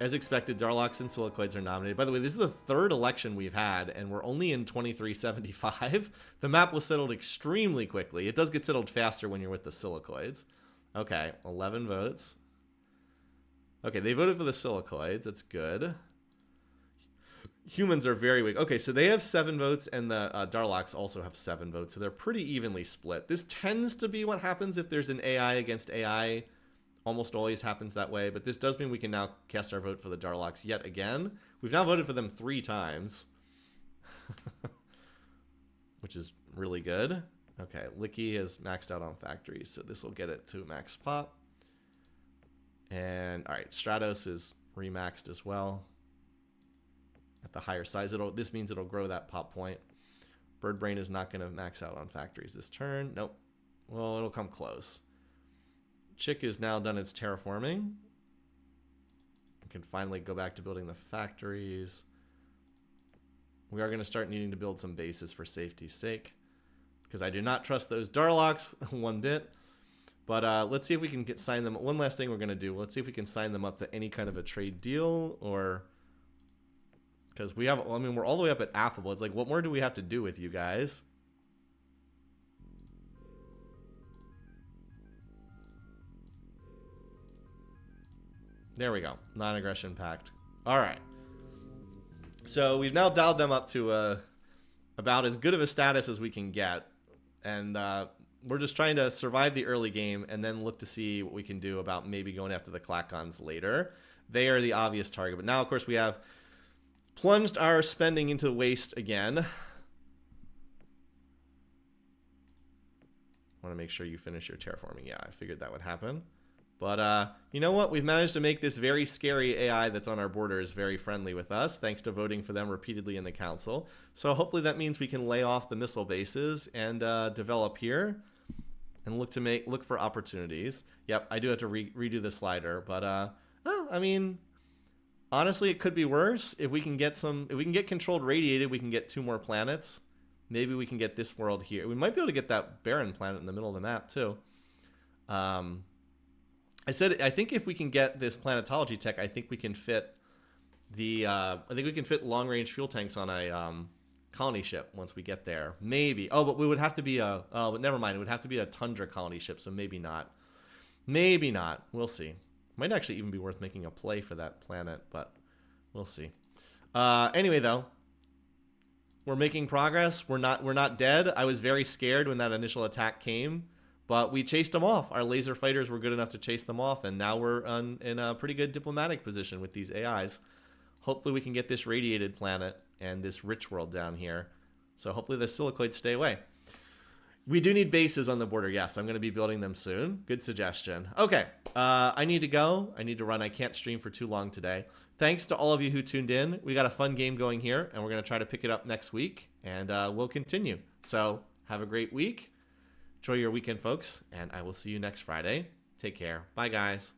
As expected, Darlocks and Silicoids are nominated. By the way, this is the 3rd election we've had, and we're only in 2375. The map was settled extremely quickly. It does get settled faster when you're with the Silicoids. Okay, 11 votes. Okay, they voted for the Silicoids. That's good. Humans are very weak. Okay, so they have 7 votes, and the Darlocks also have 7 votes, so they're pretty evenly split. This tends to be what happens if there's an AI against AI. Almost always happens that way, but this does mean we can now cast our vote for the Darlocks yet again. We've now voted for them 3 times, which is really good. Okay, Licky has maxed out on factories, so this will get it to max pop. And all right, Stratos is remaxed as well at the higher size. This means it'll grow that pop point. Bird Brain is not going to max out on factories this turn. Nope. Well, it'll come close. Chick is now done its terraforming. We can finally go back to building the factories. We are going to start needing to build some bases for safety's sake, because I do not trust those Darlocks one bit. But let's see if we can sign them. One last thing we're going to do. Let's see if we can sign them up to any kind of a trade deal, or because we have, I mean, we're all the way up at affable. It's like, what more do we have to do with you guys? There we go. Non-aggression pact. All right. So we've now dialed them up to about as good of a status as we can get. And we're just trying to survive the early game and then look to see what we can do about maybe going after the Klakons later. They are the obvious target. But now, of course, we have plunged our spending into waste again. I want to make sure you finish your terraforming. Yeah, I figured that would happen. But you know what? We've managed to make this very scary AI that's on our borders very friendly with us, thanks to voting for them repeatedly in the council. So hopefully that means we can lay off the missile bases and develop here and look for opportunities. Yep, I do have to redo the slider, but well, I mean, honestly, it could be worse. If we can get controlled radiated, we can get 2 more planets. Maybe we can get this world here. We might be able to get that barren planet in the middle of the map too. I think if we can get this planetology tech, I think we can fit the long-range fuel tanks on a colony ship once we get there. Maybe. Oh, but we would have to be a... Oh, but never mind. It would have to be a tundra colony ship, so maybe not. Maybe not. We'll see. Might actually even be worth making a play for that planet, but we'll see. Anyway, though, we're making progress. We're not dead. I was very scared when that initial attack came, but we chased them off. Our laser fighters were good enough to chase them off, and now we're in a pretty good diplomatic position with these AIs. Hopefully we can get this radiated planet and this rich world down here. So hopefully the silicoids stay away. We do need bases on the border. Yes, I'm going to be building them soon. Good suggestion. Okay, I need to go. I need to run. I can't stream for too long today. Thanks to all of you who tuned in. We got a fun game going here, and we're going to try to pick it up next week, and we'll continue. So have a great week. Enjoy your weekend, folks, and I will see you next Friday. Take care. Bye, guys.